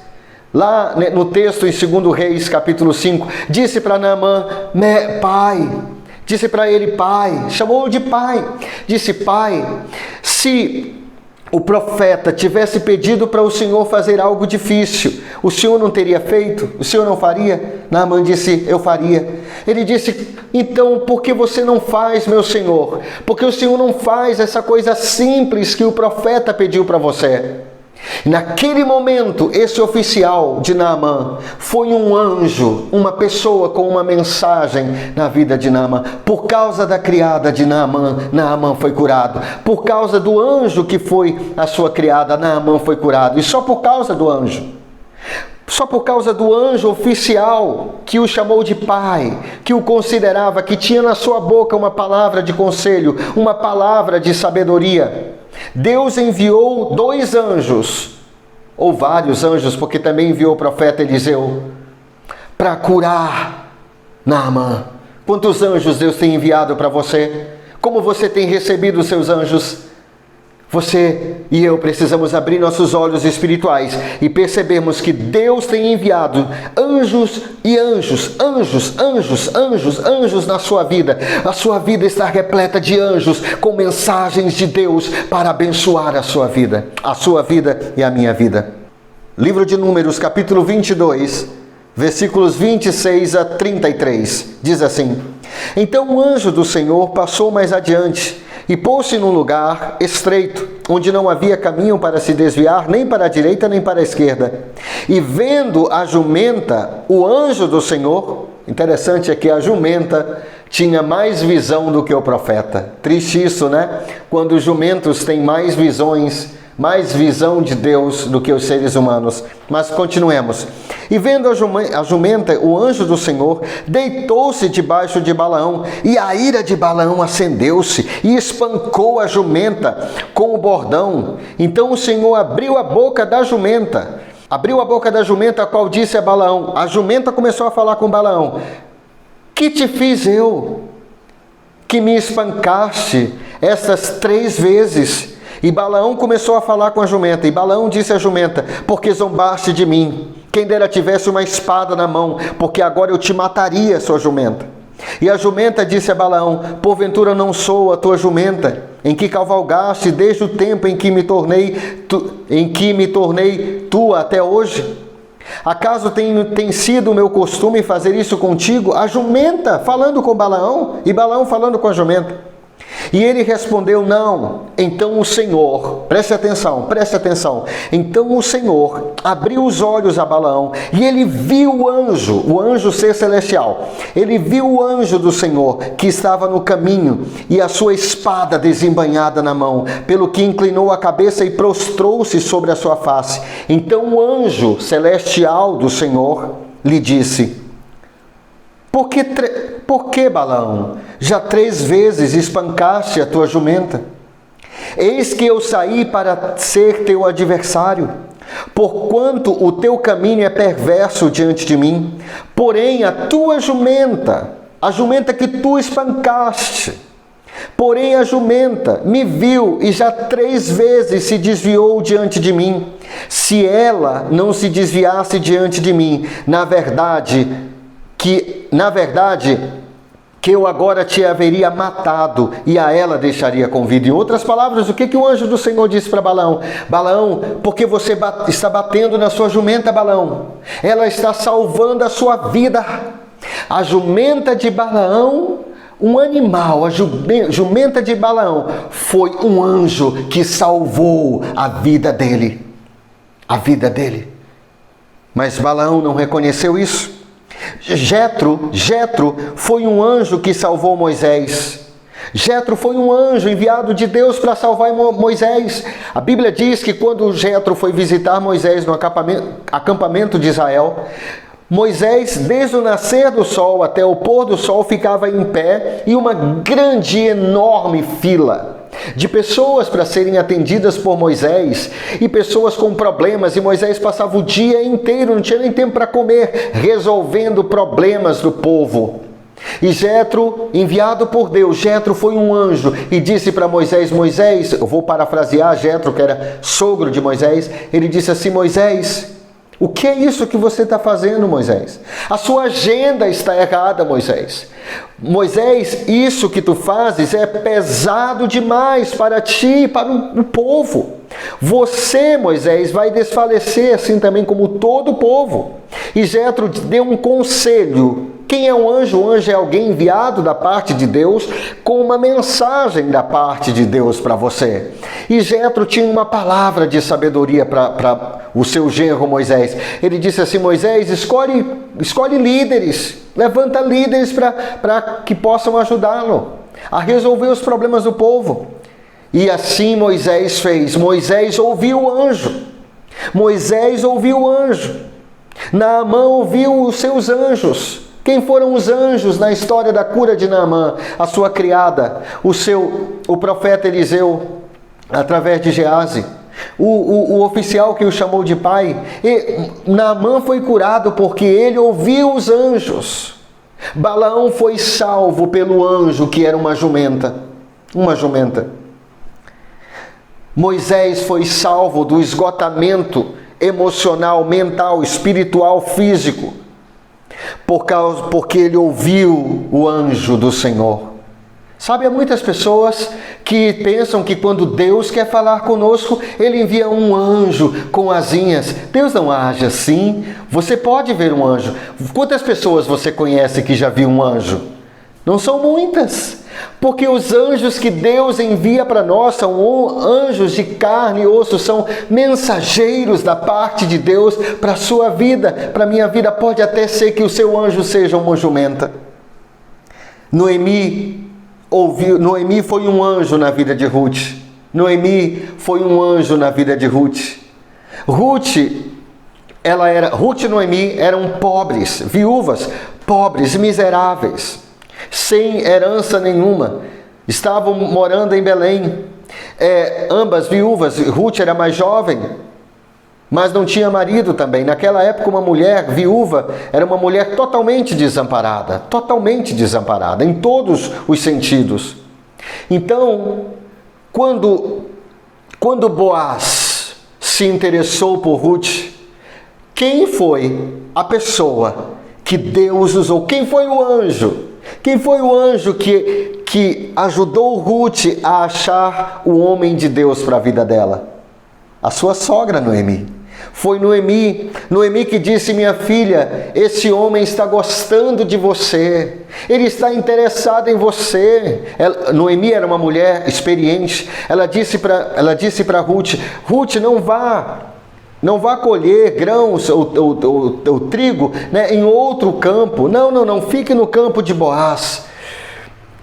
lá no texto em 2 Reis, capítulo 5, disse para Naamã: pai, disse para ele pai, chamou-o de pai, disse: pai, se o profeta tivesse pedido para o Senhor fazer algo difícil, o Senhor não teria feito? O Senhor não faria? Naamã disse: eu faria. Ele disse: então por que você não faz, meu Senhor? Porque o Senhor não faz essa coisa simples que o profeta pediu para você. Naquele momento, esse oficial de Naamã foi um anjo, uma pessoa com uma mensagem na vida de Naamã. Por causa da criada de Naamã, Naamã foi curado. Por causa do anjo que foi a sua criada, Naamã foi curado. E só por causa do anjo. Só por causa do anjo oficial que o chamou de pai, que o considerava, que tinha na sua boca uma palavra de conselho, uma palavra de sabedoria. Deus enviou 2 anjos, ou vários anjos, porque também enviou o profeta Eliseu, para curar Naamã. Quantos anjos Deus tem enviado para você? Como você tem recebido os seus anjos? Você e eu precisamos abrir nossos olhos espirituais e percebermos que Deus tem enviado anjos e anjos na sua vida. A sua vida está repleta de anjos com mensagens de Deus para abençoar a sua vida e a minha vida. Livro de Números, capítulo 22, versículos 26 a 33, diz assim: então o anjo do Senhor passou mais adiante e pôs-se num lugar estreito, onde não havia caminho para se desviar, nem para a direita, nem para a esquerda. E vendo a jumenta, o anjo do Senhor, interessante é que a jumenta tinha mais visão do que o profeta. Triste isso, né? Quando os jumentos têm mais visão de Deus do que os seres humanos. Mas continuemos. E vendo a jumenta, o anjo do Senhor deitou-se debaixo de Balaão, e a ira de Balaão acendeu-se, e espancou a jumenta com o bordão. Então o Senhor abriu a boca da jumenta, a qual disse a Balaão. A jumenta começou a falar com Balaão: que te fiz eu, que me espancaste estas 3 vezes? E Balaão começou a falar com a jumenta, e Balaão disse à jumenta: porque zombaste de mim, quem dera tivesse uma espada na mão, porque agora eu te mataria, sua jumenta. E a jumenta disse a Balaão: porventura não sou a tua jumenta, em que cavalgaste desde o tempo em que me tornei tua até hoje? Acaso tem sido o meu costume fazer isso contigo? A jumenta falando com Balaão e Balaão falando com a jumenta. E ele respondeu: não. Então o Senhor, preste atenção. Então o Senhor abriu os olhos a Balaão e ele viu o anjo ser celestial. Ele viu o anjo do Senhor que estava no caminho e a sua espada desembainhada na mão, pelo que inclinou a cabeça e prostrou-se sobre a sua face. Então o anjo celestial do Senhor lhe disse: Por que, Balaão, já 3 vezes espancaste a tua jumenta? Eis que eu saí para ser teu adversário, porquanto o teu caminho é perverso diante de mim. Porém a tua jumenta, a jumenta que tu espancaste, porém a jumenta me viu e já 3 vezes se desviou diante de mim. Se ela não se desviasse diante de mim, na verdade que eu agora te haveria matado e a ela deixaria com vida. Em outras palavras, o que o anjo do Senhor disse para Balaão? Balaão, porque você está batendo na sua jumenta, Balaão? Ela está salvando a sua vida. A jumenta de Balaão, um animal, a jumenta de Balaão foi um anjo que salvou a vida dele. A vida dele. Mas Balaão não reconheceu isso. Jetro foi um anjo que salvou Moisés. Jetro foi um anjo enviado de Deus para salvar Moisés. A Bíblia diz que quando Jetro foi visitar Moisés no acampamento de Israel, Moisés, desde o nascer do sol até o pôr do sol, ficava em pé e uma grande, enorme fila de pessoas para serem atendidas por Moisés e pessoas com problemas, e Moisés passava o dia inteiro, não tinha nem tempo para comer, resolvendo problemas do povo. E Jetro, enviado por Deus, Jetro foi um anjo e disse para Moisés, eu vou parafrasear Jetro, que era sogro de Moisés, ele disse assim: Moisés, o que é isso que você está fazendo, Moisés? A sua agenda está errada, Moisés. Moisés, isso que tu fazes é pesado demais para ti e para o povo. Você, Moisés, vai desfalecer assim também como todo o povo. E Jetro deu um conselho. Quem é um anjo? O anjo é alguém enviado da parte de Deus com uma mensagem da parte de Deus para você. E Jetro tinha uma palavra de sabedoria para o seu genro Moisés. Ele disse assim: Moisés, escolhe líderes, levanta líderes para que possam ajudá-lo a resolver os problemas do povo. E assim Moisés fez. Moisés ouviu o anjo. Naamã ouviu os seus anjos. Quem foram os anjos na história da cura de Naamã? A sua criada, o profeta Eliseu, através de Geazi, o oficial que o chamou de pai. E Naamã foi curado porque ele ouviu os anjos. Balaão foi salvo pelo anjo que era uma jumenta. Moisés foi salvo do esgotamento emocional, mental, espiritual, físico, porque ele ouviu o anjo do Senhor. Sabe, há muitas pessoas que pensam que quando Deus quer falar conosco, Ele envia um anjo com asinhas. Deus não age assim. Você pode ver um anjo. Quantas pessoas você conhece que já viu um anjo? Não são muitas. Porque os anjos que Deus envia para nós são anjos de carne e osso, são mensageiros da parte de Deus para a sua vida, para a minha vida. Pode até ser que o seu anjo seja uma jumenta. Noemi foi um anjo na vida de Ruth. Ruth e Noemi eram pobres, viúvas, pobres, miseráveis, sem herança nenhuma. Estavam morando em Belém. Ambas viúvas. Ruth era mais jovem, mas não tinha marido também. Naquela época, uma mulher viúva era uma mulher totalmente desamparada em todos os sentidos. Então, quando Boaz se interessou por Ruth, quem foi a pessoa que Deus usou? Quem foi o anjo? Quem foi o anjo que ajudou Ruth a achar o homem de Deus para a vida dela? A sua sogra, Noemi. Foi Noemi que disse: minha filha, esse homem está gostando de você, ele está interessado em você. Noemi era uma mulher experiente. Ela disse para Ruth: Ruth, não vá colher grãos ou trigo, né, em outro campo. Não, fique no campo de Boaz.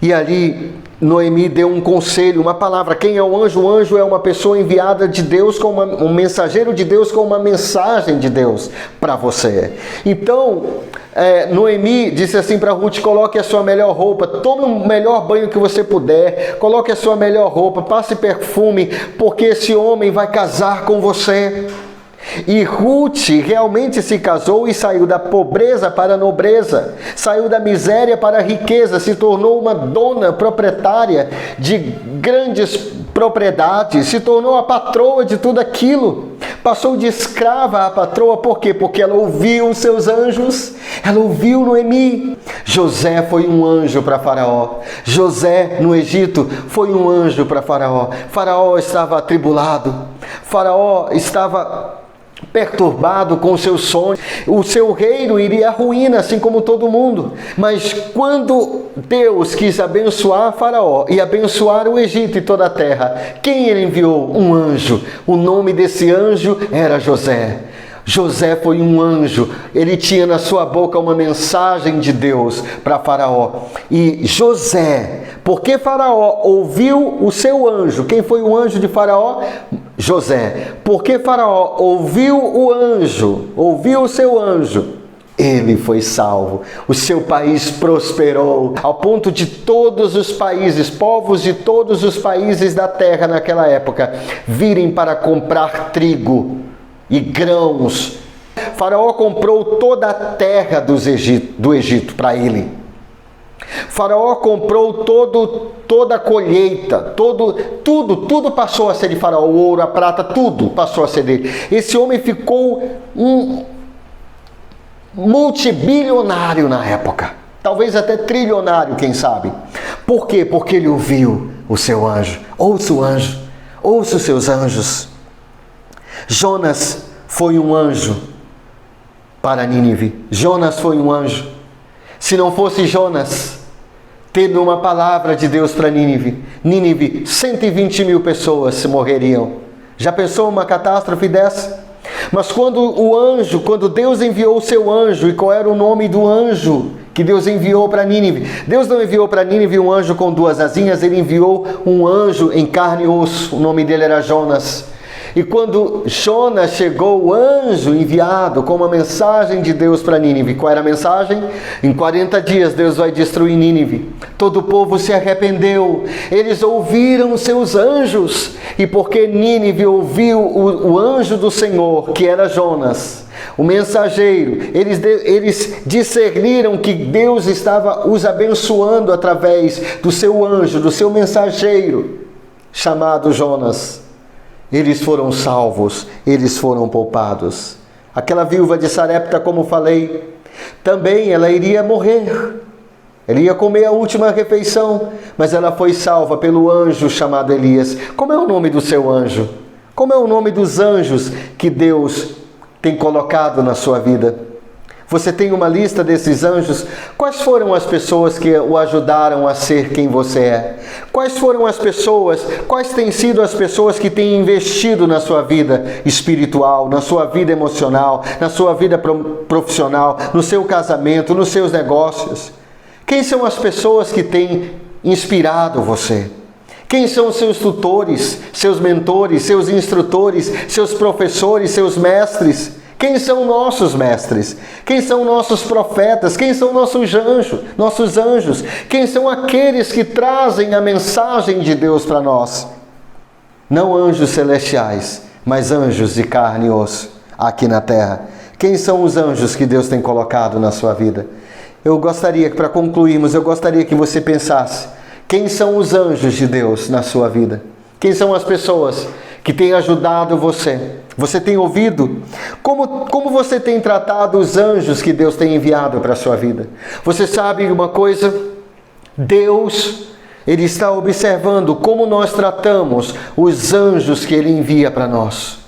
E ali Noemi deu um conselho, uma palavra. Quem é o anjo? O anjo é uma pessoa enviada de Deus, um mensageiro de Deus com uma mensagem de Deus para você. Então, Noemi disse assim para Ruth: coloque a sua melhor roupa, tome o melhor banho que você puder, coloque a sua melhor roupa, passe perfume, porque esse homem vai casar com você. E Ruth realmente se casou e saiu da pobreza para a nobreza, saiu da miséria para a riqueza, se tornou uma dona proprietária de grandes propriedades, se tornou a patroa de tudo aquilo, passou de escrava a patroa. Por quê? Porque ela ouviu os seus anjos, ela ouviu Noemi. José foi um anjo para Faraó. José no Egito foi um anjo para Faraó. Faraó estava atribulado, Faraó estava perturbado com os seus sonhos, o seu reino iria à ruína, assim como todo mundo. Mas quando Deus quis abençoar Faraó e abençoar o Egito e toda a terra, quem ele enviou? Um anjo. O nome desse anjo era José. José foi um anjo, ele tinha na sua boca uma mensagem de Deus para Faraó. E José, porque Faraó ouviu o seu anjo. Quem foi o anjo de Faraó? José. Porque Faraó ouviu o anjo, ouviu o seu anjo, ele foi salvo. O seu país prosperou, ao ponto de todos os países, povos de todos os países da terra naquela época, virem para comprar trigo e grãos. Faraó comprou toda a terra do Egito para ele. Faraó comprou toda a colheita, tudo passou a ser de Faraó. O ouro, a prata, tudo passou a ser dele. Esse homem ficou um multibilionário na época, talvez até trilionário, quem sabe. Por quê? Porque ele ouviu o seu anjo. Ouça o anjo, ouça os seus anjos. Jonas foi um anjo para Nínive. Jonas foi um anjo. Se não fosse Jonas tendo uma palavra de Deus para Nínive, 120 mil pessoas morreriam. Já pensou uma catástrofe dessa? Mas quando Deus enviou o seu anjo, e qual era o nome do anjo que Deus enviou para Nínive? Deus não enviou para Nínive um anjo com duas asinhas, ele enviou um anjo em carne e osso. O nome dele era Jonas. E quando Jonas chegou, o anjo enviado com uma mensagem de Deus para Nínive. Qual era a mensagem? Em 40 dias Deus vai destruir Nínive. Todo o povo se arrependeu. Eles ouviram os seus anjos. E porque Nínive ouviu o anjo do Senhor, que era Jonas, o mensageiro, eles discerniram que Deus estava os abençoando através do seu anjo, do seu mensageiro, chamado Jonas. Eles foram salvos, eles foram poupados. Aquela viúva de Sarepta, como falei, também ela iria morrer. Ela ia comer a última refeição, mas ela foi salva pelo anjo chamado Elias. Como é o nome do seu anjo? Como é o nome dos anjos que Deus tem colocado na sua vida? Você tem uma lista desses anjos? Quais foram as pessoas que o ajudaram a ser quem você é? Quais foram as pessoas, quais têm sido as pessoas que têm investido na sua vida espiritual, na sua vida emocional, na sua vida profissional, no seu casamento, nos seus negócios? Quem são as pessoas que têm inspirado você? Quem são os seus tutores, seus mentores, seus instrutores, seus professores, seus mestres? Quem são nossos mestres? Quem são nossos profetas? Quem são nossos anjos? Quem são aqueles que trazem a mensagem de Deus para nós? Não anjos celestiais, mas anjos de carne e osso aqui na terra. Quem são os anjos que Deus tem colocado na sua vida? Eu gostaria que, para concluirmos, que você pensasse: quem são os anjos de Deus na sua vida? Quem são as pessoas que têm ajudado você? Você tem ouvido? Como você tem tratado os anjos que Deus tem enviado para a sua vida? Você sabe uma coisa? Deus, Ele está observando como nós tratamos os anjos que Ele envia para nós.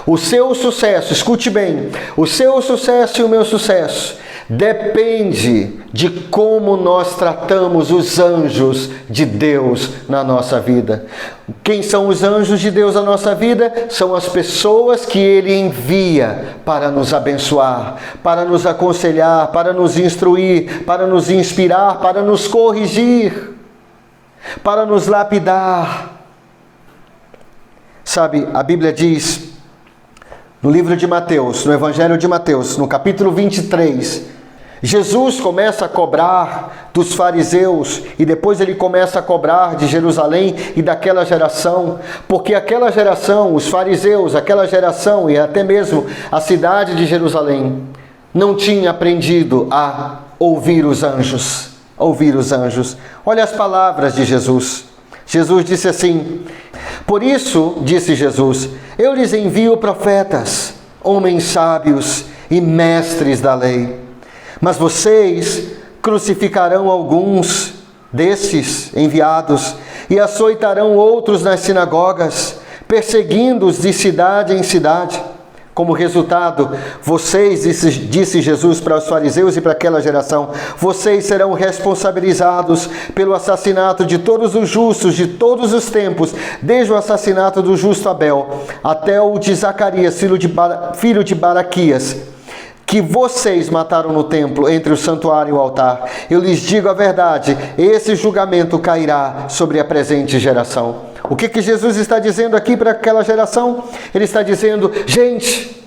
O seu sucesso, escute bem, o seu sucesso e o meu sucesso depende de como nós tratamos os anjos de Deus na nossa vida. Quem são os anjos de Deus na nossa vida? São as pessoas que Ele envia para nos abençoar, para nos aconselhar, para nos instruir, para nos inspirar, para nos corrigir, para nos lapidar. Sabe, a Bíblia diz no livro de Mateus, no Evangelho de Mateus, no capítulo 23, Jesus começa a cobrar dos fariseus e depois ele começa a cobrar de Jerusalém e daquela geração, porque aquela geração, os fariseus, aquela geração e até mesmo a cidade de Jerusalém não tinha aprendido a ouvir os anjos. Ouvir os anjos. Olha as palavras de Jesus. Jesus disse assim: por isso, disse Jesus, eu lhes envio profetas, homens sábios e mestres da lei. Mas vocês crucificarão alguns desses enviados e açoitarão outros nas sinagogas, perseguindo-os de cidade em cidade. Como resultado, vocês, disse Jesus para os fariseus e para aquela geração, vocês serão responsabilizados pelo assassinato de todos os justos de todos os tempos, desde o assassinato do justo Abel até o de Zacarias, filho de Baraquias, que vocês mataram no templo, entre o santuário e o altar. Eu lhes digo a verdade, esse julgamento cairá sobre a presente geração. O que Jesus está dizendo aqui para aquela geração? Ele está dizendo, gente,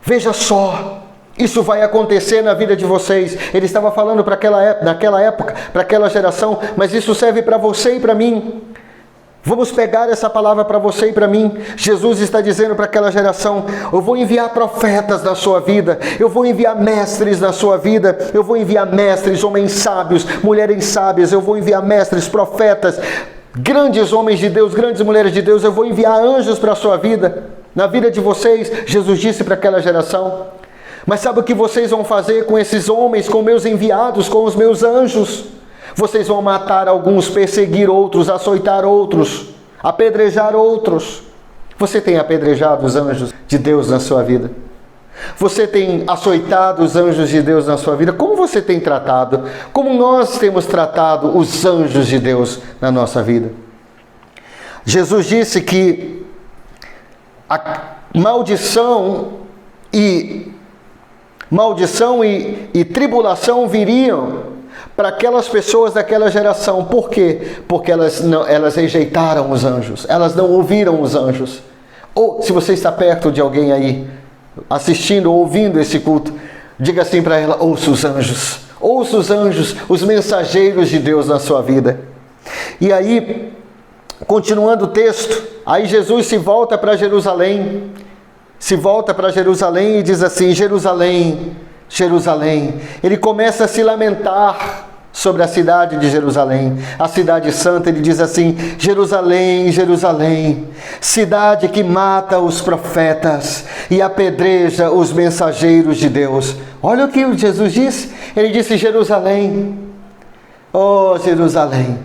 veja só, isso vai acontecer na vida de vocês. Ele estava falando naquela época, para aquela geração, mas isso serve para você e para mim. Vamos pegar essa palavra para você e para mim. Jesus está dizendo para aquela geração, eu vou enviar profetas na sua vida, eu vou enviar mestres na sua vida, eu vou enviar mestres, homens sábios, mulheres sábias, eu vou enviar mestres, profetas, grandes homens de Deus, grandes mulheres de Deus, eu vou enviar anjos para a sua vida, na vida de vocês. Jesus disse para aquela geração. Mas sabe o que vocês vão fazer com esses homens, com meus enviados, com os meus anjos? Vocês vão matar alguns, perseguir outros, açoitar outros, apedrejar outros. Você tem apedrejado os anjos de Deus na sua vida? Você tem açoitado os anjos de Deus na sua vida? Como você tem tratado? Como nós temos tratado os anjos de Deus na nossa vida? Jesus disse que a maldição e tribulação viriam para aquelas pessoas daquela geração. Por quê? Porque elas rejeitaram os anjos, elas não ouviram os anjos. Ou se você está perto de alguém aí, assistindo ou ouvindo esse culto, diga assim para ela, ouça os anjos, os mensageiros de Deus na sua vida. E aí, continuando o texto, aí Jesus se volta para Jerusalém, e diz assim, Jerusalém, Jerusalém. Ele começa a se lamentar sobre a cidade de Jerusalém, a cidade santa. Ele diz assim, Jerusalém, Jerusalém, cidade que mata os profetas e apedreja os mensageiros de Deus. Olha o que Jesus disse. Ele disse, Jerusalém, oh Jerusalém,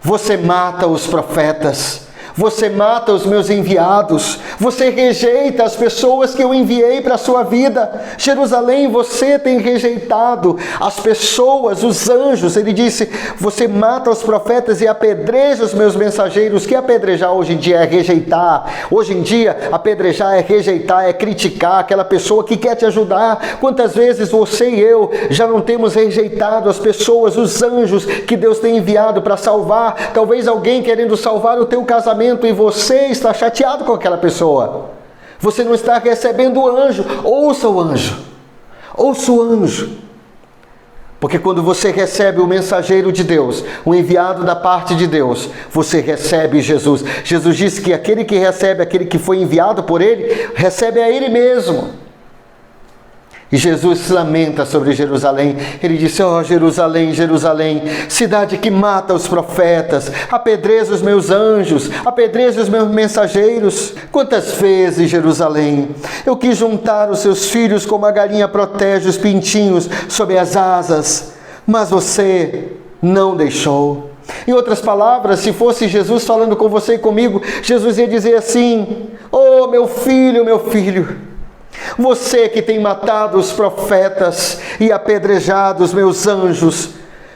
você mata os profetas, você mata os meus enviados, você rejeita as pessoas que eu enviei para a sua vida. Jerusalém, você tem rejeitado as pessoas, os anjos. Ele disse, você mata os profetas e apedreja os meus mensageiros. Que apedrejar hoje em dia é rejeitar. Hoje em dia, apedrejar é rejeitar, é criticar aquela pessoa que quer te ajudar. Quantas vezes você e eu já não temos rejeitado as pessoas, os anjos que Deus tem enviado para salvar? Talvez alguém querendo salvar o teu casamento, e você está chateado com aquela pessoa. Você não está recebendo o anjo. Ouça o anjo. Ouça o anjo. Porque quando você recebe o mensageiro de Deus, o enviado da parte de Deus, você recebe Jesus. Jesus disse que aquele que recebe, aquele que foi enviado por Ele, recebe a Ele mesmo. E Jesus se lamenta sobre Jerusalém. Ele disse: ó Jerusalém, Jerusalém, cidade que mata os profetas, apedreja os meus anjos, apedreja os meus mensageiros. Quantas vezes, Jerusalém, eu quis juntar os seus filhos como a galinha protege os pintinhos sob as asas, mas você não deixou. Em outras palavras, se fosse Jesus falando com você e comigo, Jesus ia dizer assim: oh meu filho, você que tem matado os profetas e apedrejado os meus anjos,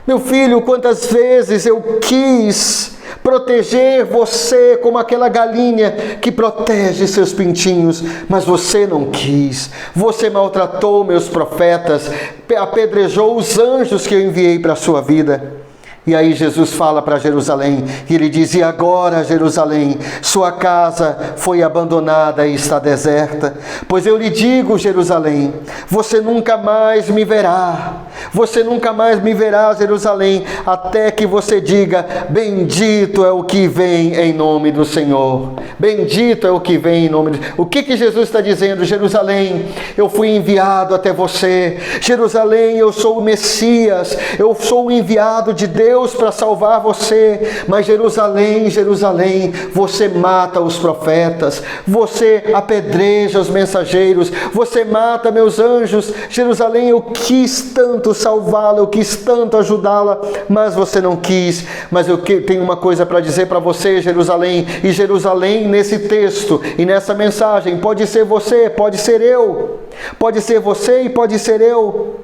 meu filho, quantas vezes eu quis proteger você como aquela galinha que protege seus pintinhos, mas você não quis. Você maltratou meus profetas, apedrejou os anjos que eu enviei para a sua vida. E aí Jesus fala para Jerusalém, e ele diz: e agora, Jerusalém, sua casa foi abandonada e está deserta. Pois eu lhe digo, Jerusalém, você nunca mais me verá. Você nunca mais me verá, Jerusalém, até que você diga: bendito é o que vem em nome do Senhor. Bendito é o que vem em nome do Senhor. O que Jesus está dizendo? Jerusalém, eu fui enviado até você. Jerusalém, eu sou o Messias. Eu sou o enviado de Deus para salvar você. Mas Jerusalém, Jerusalém, você mata os profetas, você apedreja os mensageiros, você mata meus anjos. Jerusalém, eu quis tanto salvá-la, eu quis tanto ajudá-la, mas você não quis. Mas eu tenho uma coisa para dizer para você, Jerusalém. E Jerusalém, nesse texto e nessa mensagem, pode ser você, pode ser eu, pode ser você e pode ser eu.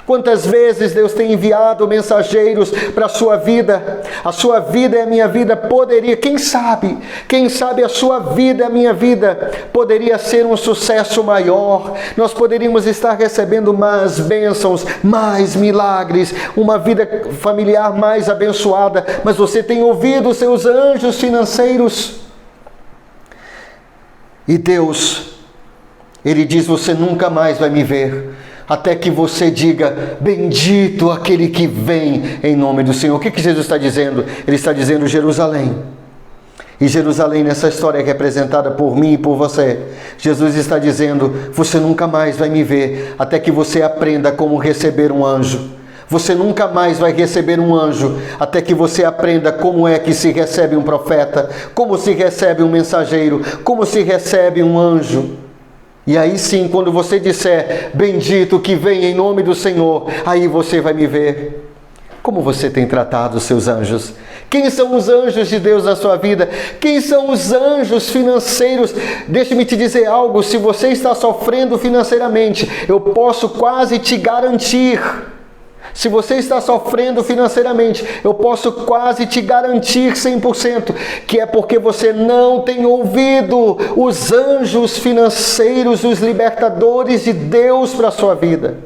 Quantas vezes Deus tem enviado mensageiros para a sua vida? A sua vida e a minha vida poderia, quem sabe a sua vida e a minha vida poderia ser um sucesso maior. Nós poderíamos estar recebendo mais bênçãos, mais milagres, uma vida familiar mais abençoada, mas você tem ouvido os seus anjos financeiros. E Deus, Ele diz: você nunca mais vai me ver, até que você diga: bendito aquele que vem em nome do Senhor. O que Jesus está dizendo? Ele está dizendo Jerusalém. E Jerusalém, nessa história que é representada por mim e por você, Jesus está dizendo: você nunca mais vai me ver, até que você aprenda como receber um anjo. Você nunca mais vai receber um anjo, até que você aprenda como é que se recebe um profeta, como se recebe um mensageiro, como se recebe um anjo. E aí sim, quando você disser: bendito que vem em nome do Senhor, aí você vai me ver. Como você tem tratado os seus anjos? Quem são os anjos de Deus na sua vida? Quem são os anjos financeiros? Deixe-me te dizer algo: se você está sofrendo financeiramente, eu posso quase te garantir. Se você está sofrendo financeiramente, eu posso quase te garantir 100% que é porque você não tem ouvido os anjos financeiros, os libertadores de Deus para a sua vida.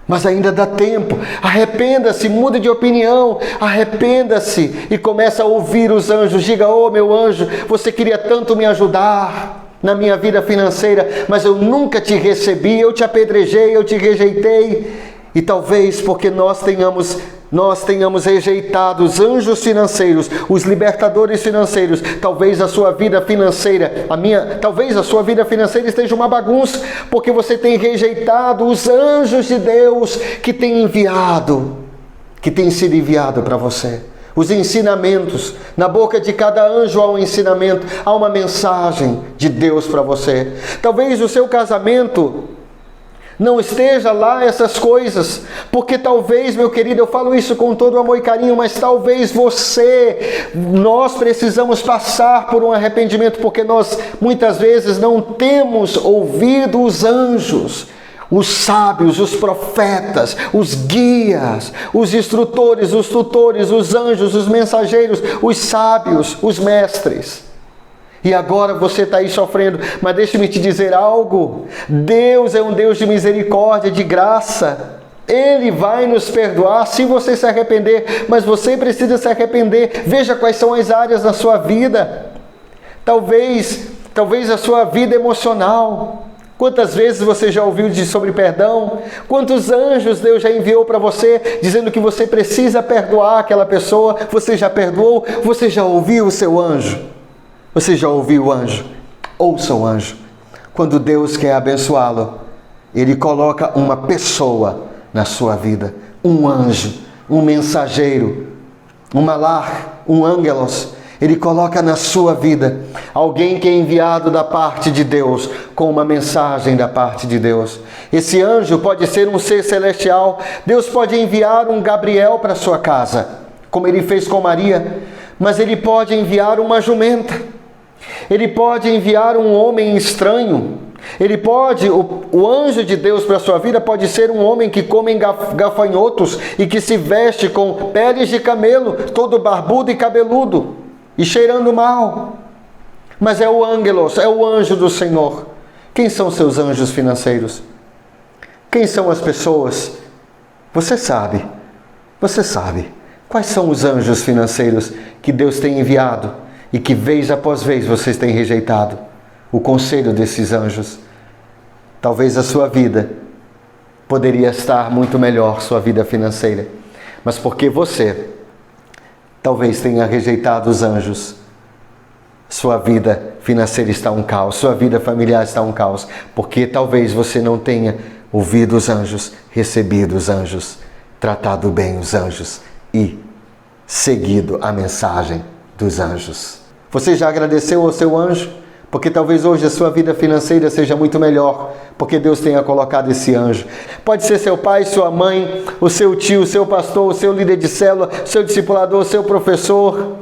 Mas ainda dá tempo. Arrependa-se, mude de opinião, arrependa-se e comece a ouvir os anjos. Diga: oh meu anjo, você queria tanto me ajudar na minha vida financeira, mas eu nunca te recebi, eu te apedrejei, eu te rejeitei. E talvez porque nós tenhamos rejeitado os anjos financeiros, os libertadores financeiros, talvez a sua vida financeira, talvez a sua vida financeira esteja uma bagunça, porque você tem rejeitado os anjos de Deus que tem sido enviado para você. Os ensinamentos, na boca de cada anjo há um ensinamento, há uma mensagem de Deus para você. Talvez o seu casamento não esteja lá essas coisas, porque talvez, meu querido, eu falo isso com todo amor e carinho, mas talvez nós precisamos passar por um arrependimento, porque nós muitas vezes não temos ouvido os anjos, os sábios, os profetas, os guias, os instrutores, os tutores, os anjos, os mensageiros, os sábios, os mestres. E agora você está aí sofrendo, mas deixe-me te dizer algo: Deus é um Deus de misericórdia, de graça. Ele vai nos perdoar se você se arrepender, mas você precisa se arrepender. Veja quais são as áreas da sua vida. Talvez a sua vida emocional. Quantas vezes você já ouviu sobre perdão? Quantos anjos Deus já enviou para você, dizendo que você precisa perdoar aquela pessoa? Você já perdoou? Você já ouviu o seu anjo? Você já ouviu o anjo? Ouça o anjo. Quando Deus quer abençoá-lo, Ele coloca uma pessoa na sua vida, um anjo, um mensageiro, um malach, um ângelos. Ele coloca na sua vida alguém que é enviado da parte de Deus, com uma mensagem da parte de Deus. Esse anjo pode ser um ser celestial. Deus pode enviar um Gabriel para sua casa, como ele fez com Maria, mas ele pode enviar uma jumenta. Ele pode enviar um homem estranho. Ele pode, o anjo de Deus para a sua vida pode ser um homem que come gafanhotos e que se veste com peles de camelo, todo barbudo e cabeludo e cheirando mal. Mas é o ângelos, é o anjo do Senhor. Quem são seus anjos financeiros? Quem são as pessoas? Você sabe. Quais são os anjos financeiros que Deus tem enviado e que vez após vez vocês têm rejeitado o conselho desses anjos? Talvez a sua vida poderia estar muito melhor, sua vida financeira, mas porque você talvez tenha rejeitado os anjos, sua vida financeira está um caos, sua vida familiar está um caos, porque talvez você não tenha ouvido os anjos, recebido os anjos, tratado bem os anjos e seguido a mensagem dos anjos. Você já agradeceu ao seu anjo? Porque talvez hoje a sua vida financeira seja muito melhor, porque Deus tenha colocado esse anjo. Pode ser seu pai, sua mãe, o seu tio, o seu pastor, o seu líder de célula, seu discipulador, o seu professor.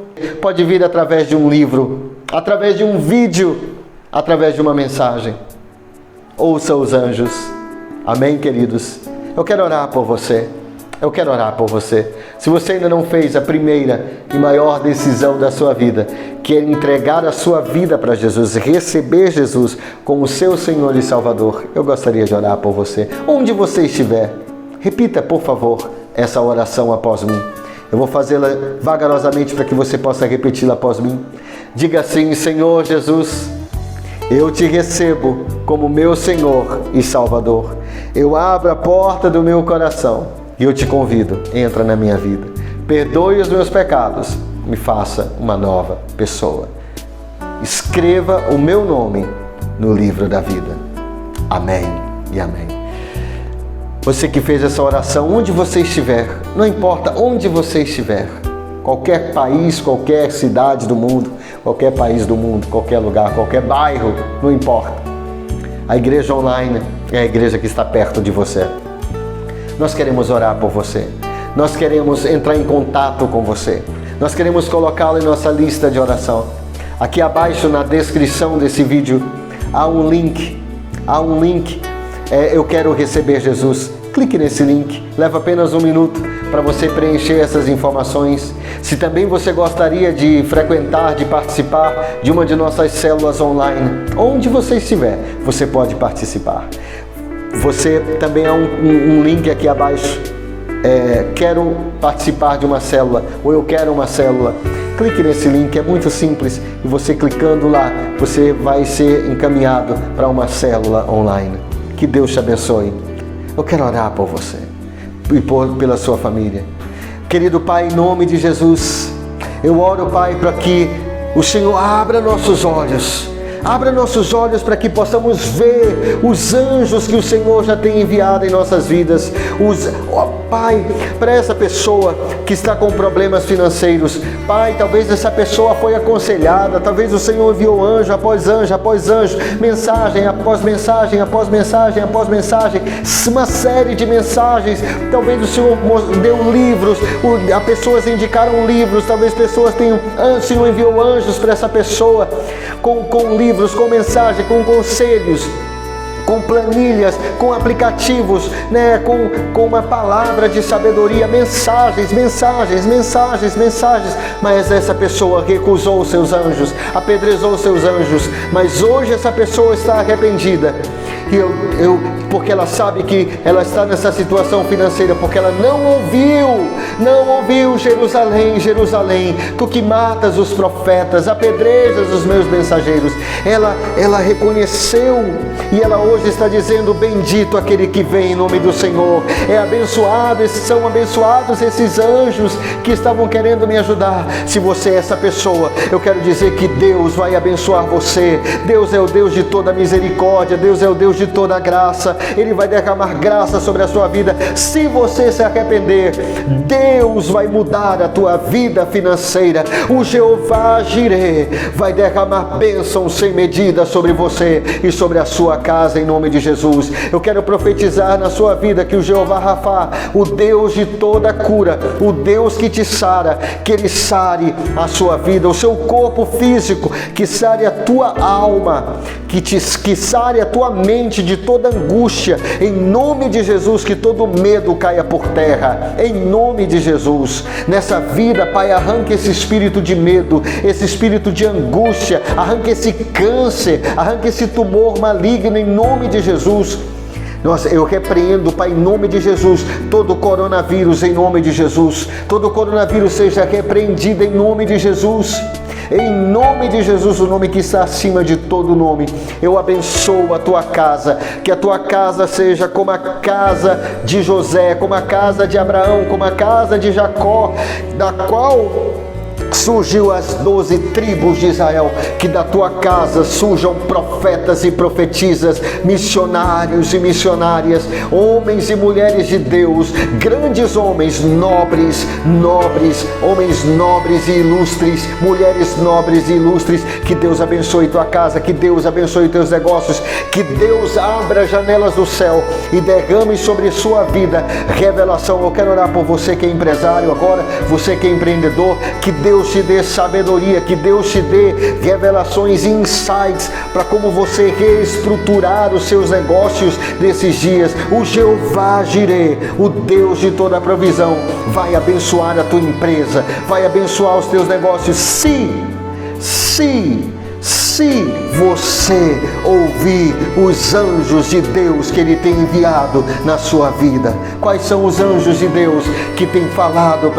Pode vir através de um livro, através de um vídeo, através de uma mensagem. Ouça os anjos. Amém, queridos? Eu quero orar por você. Se você ainda não fez a primeira e maior decisão da sua vida, que é entregar a sua vida para Jesus, receber Jesus como seu Senhor e Salvador, eu gostaria de orar por você. Onde você estiver, repita, por favor, essa oração após mim. Eu vou fazê-la vagarosamente para que você possa repeti-la após mim. Diga assim: Senhor Jesus, eu te recebo como meu Senhor e Salvador. Eu abro a porta do meu coração e eu te convido, entra na minha vida. Perdoe os meus pecados, me faça uma nova pessoa. Escreva o meu nome no livro da vida. Amém e amém. Você que fez essa oração, onde você estiver, não importa onde você estiver, qualquer país, qualquer cidade do mundo, qualquer país do mundo, qualquer lugar, qualquer bairro, não importa. A igreja online é a igreja que está perto de você. Nós queremos orar por você. Nós queremos entrar em contato com você. Nós queremos colocá-lo em nossa lista de oração. Aqui abaixo na descrição desse vídeo há um link. Eu quero receber Jesus. Clique nesse link. Leva apenas 1 minuto para você preencher essas informações. Se também você gostaria de frequentar, de participar de uma de nossas células online, onde você estiver, você pode participar. Você também há um link aqui abaixo. Quero participar de uma célula, ou eu quero uma célula. Clique nesse link, é muito simples. E você clicando lá, você vai ser encaminhado para uma célula online. Que Deus te abençoe. Eu quero orar por você e pela sua família. Querido Pai, em nome de Jesus, eu oro, Pai, para que o Senhor abra nossos olhos. Abra nossos olhos para que possamos ver os anjos que o Senhor já tem enviado em nossas vidas. Pai, para essa pessoa que está com problemas financeiros, Pai, talvez essa pessoa foi aconselhada, talvez o Senhor enviou anjo após anjo após anjo, mensagem após mensagem após mensagem após mensagem, uma série de mensagens. Talvez o Senhor deu livros, as pessoas indicaram livros, talvez pessoas tenham, o Senhor enviou anjos para essa pessoa com livros, com mensagem, com conselhos, com planilhas, com aplicativos, com uma palavra de sabedoria, mensagens, mas essa pessoa recusou os seus anjos, apedrejou os seus anjos, mas hoje essa pessoa está arrependida, porque ela sabe que ela está nessa situação financeira, porque ela não ouviu Jerusalém, tu que matas os profetas, apedrejas os meus mensageiros. Ela reconheceu e ela hoje está dizendo: bendito aquele que vem em nome do Senhor, são abençoados esses anjos que estavam querendo me ajudar. Se você é essa pessoa, eu quero dizer que Deus vai abençoar você. Deus é o Deus de toda misericórdia, Deus é o Deus Deus de toda graça, Ele vai derramar graça sobre a sua vida. Se você se arrepender, Deus vai mudar a tua vida financeira. O Jeová Jireh vai derramar bênção sem medida sobre você e sobre a sua casa, em nome de Jesus. Eu quero profetizar na sua vida que o Jeová Rafá, o Deus de toda cura, o Deus que te sara, que Ele sare a sua vida, o seu corpo físico, que sare a tua alma, que sare a tua mente de toda angústia, em nome de Jesus. Que todo medo caia por terra, em nome de Jesus. Nessa vida, Pai, arranque esse espírito de medo, esse espírito de angústia, arranque esse câncer, arranque esse tumor maligno, em nome de Jesus. Nossa, eu repreendo, Pai, em nome de Jesus, todo coronavírus, em nome de Jesus. Todo coronavírus seja repreendido em nome de Jesus. Em nome de Jesus, o nome que está acima de todo nome. Eu abençoo a tua casa, que a tua casa seja como a casa de José, como a casa de Abraão, como a casa de Jacó, da qual surgiu as 12 tribos de Israel. Que da tua casa surjam profetas e profetisas, missionários e missionárias, homens e mulheres de Deus, grandes homens nobres, homens nobres e ilustres, mulheres nobres e ilustres. Que Deus abençoe tua casa, que Deus abençoe teus negócios, que Deus abra as janelas do céu e derrame sobre sua vida revelação. Eu quero orar por você que é empresário agora, você que é empreendedor. Que Deus te dê sabedoria, que Deus te dê revelações e insights para como você reestruturar os seus negócios nesses dias. O Jeová Jireh, o Deus de toda provisão, vai abençoar a tua empresa, vai abençoar os teus negócios, se você ouvir os anjos de Deus que Ele tem enviado na sua vida. Quais são os anjos de Deus que tem falado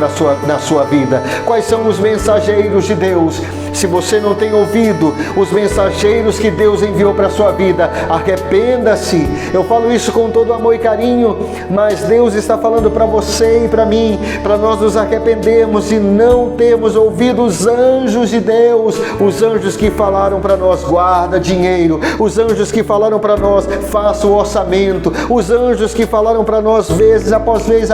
na sua vida? Quais são os mensageiros de Deus? Se você não tem ouvido os mensageiros que Deus enviou para a sua vida, arrependa-se. Eu falo isso com todo amor e carinho, mas Deus está falando para você e para mim, para nós nos arrependermos e não termos ouvido os anjos de Deus, os anjos que falaram para nós, guarda dinheiro, os anjos que falaram para nós, faça o orçamento, os anjos que falaram para nós, vez após vez,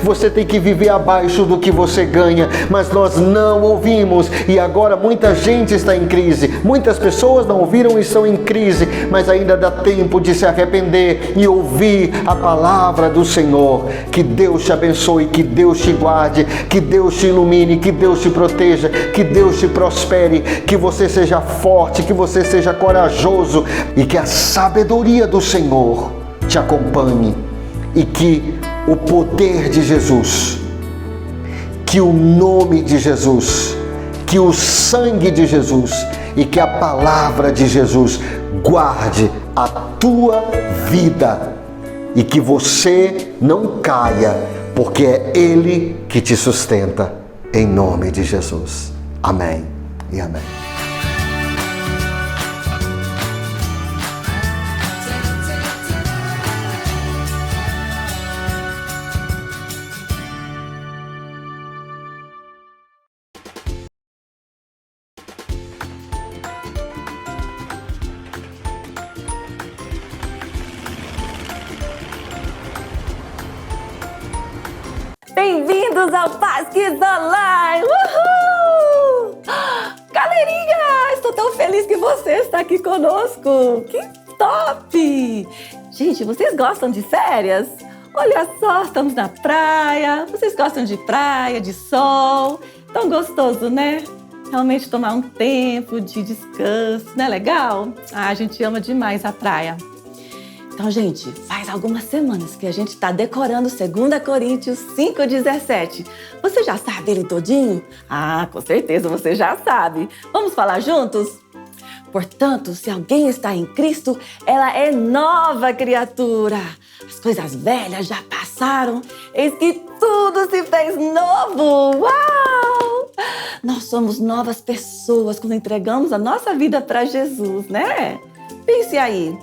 você tem que viver abaixo do que você ganha, mas nós não ouvimos, e agora muita gente está em crise, muitas pessoas não ouviram e estão em crise, mas ainda dá tempo de se arrepender e ouvir a palavra do Senhor. Que Deus te abençoe, que Deus te guarde, que Deus te ilumine, que Deus te proteja, que Deus te prospere, que você seja forte, que você seja corajoso e que a sabedoria do Senhor te acompanhe, e que o poder de Jesus, que o nome de Jesus, que o sangue de Jesus e que a palavra de Jesus guarde a tua vida e que você não caia, porque é Ele que te sustenta, em nome de Jesus. Amém e amém. Bem-vindos ao Pasques Online! Uhul! Galerinha, estou tão feliz que você está aqui conosco! Que top! Gente, vocês gostam de férias? Olha só, estamos na praia. Vocês gostam de praia, de sol? Tão gostoso, né? Realmente tomar um tempo de descanso, não é legal? A gente ama demais a praia. Então, gente, faz algumas semanas que a gente está decorando 2 Coríntios 5,17. Você já sabe ele todinho? Ah, com certeza você já sabe. Vamos falar juntos? Portanto, se alguém está em Cristo, ela é nova criatura. As coisas velhas já passaram, eis que tudo se fez novo. Uau! Nós somos novas pessoas quando entregamos a nossa vida para Jesus, né? Pense aí.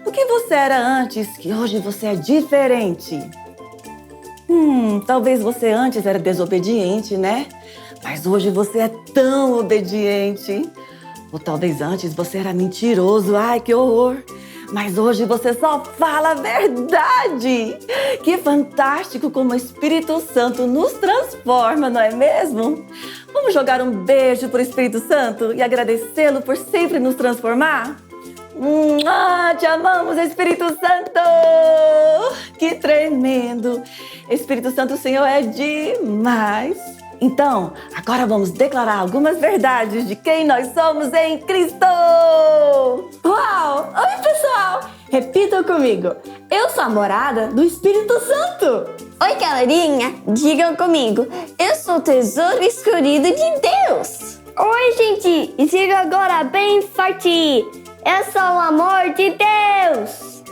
O que você era antes, que hoje você é diferente? Talvez você antes era desobediente, né? Mas hoje você é tão obediente. Ou talvez antes você era mentiroso, ai que horror. Mas hoje você só fala a verdade. Que fantástico como o Espírito Santo nos transforma, não é mesmo? Vamos jogar um beijo para o Espírito Santo e agradecê-lo por sempre nos transformar? Te amamos, Espírito Santo! Que tremendo! Espírito Santo, o Senhor é demais! Então, agora vamos declarar algumas verdades de quem nós somos em Cristo! Uau! Oi, pessoal! Repitam comigo. Eu sou a morada do Espírito Santo! Oi, galerinha! Digam comigo. Eu sou o tesouro escolhido de Deus! Oi, gente! E diga agora bem forte! Eu sou o amor de Deus!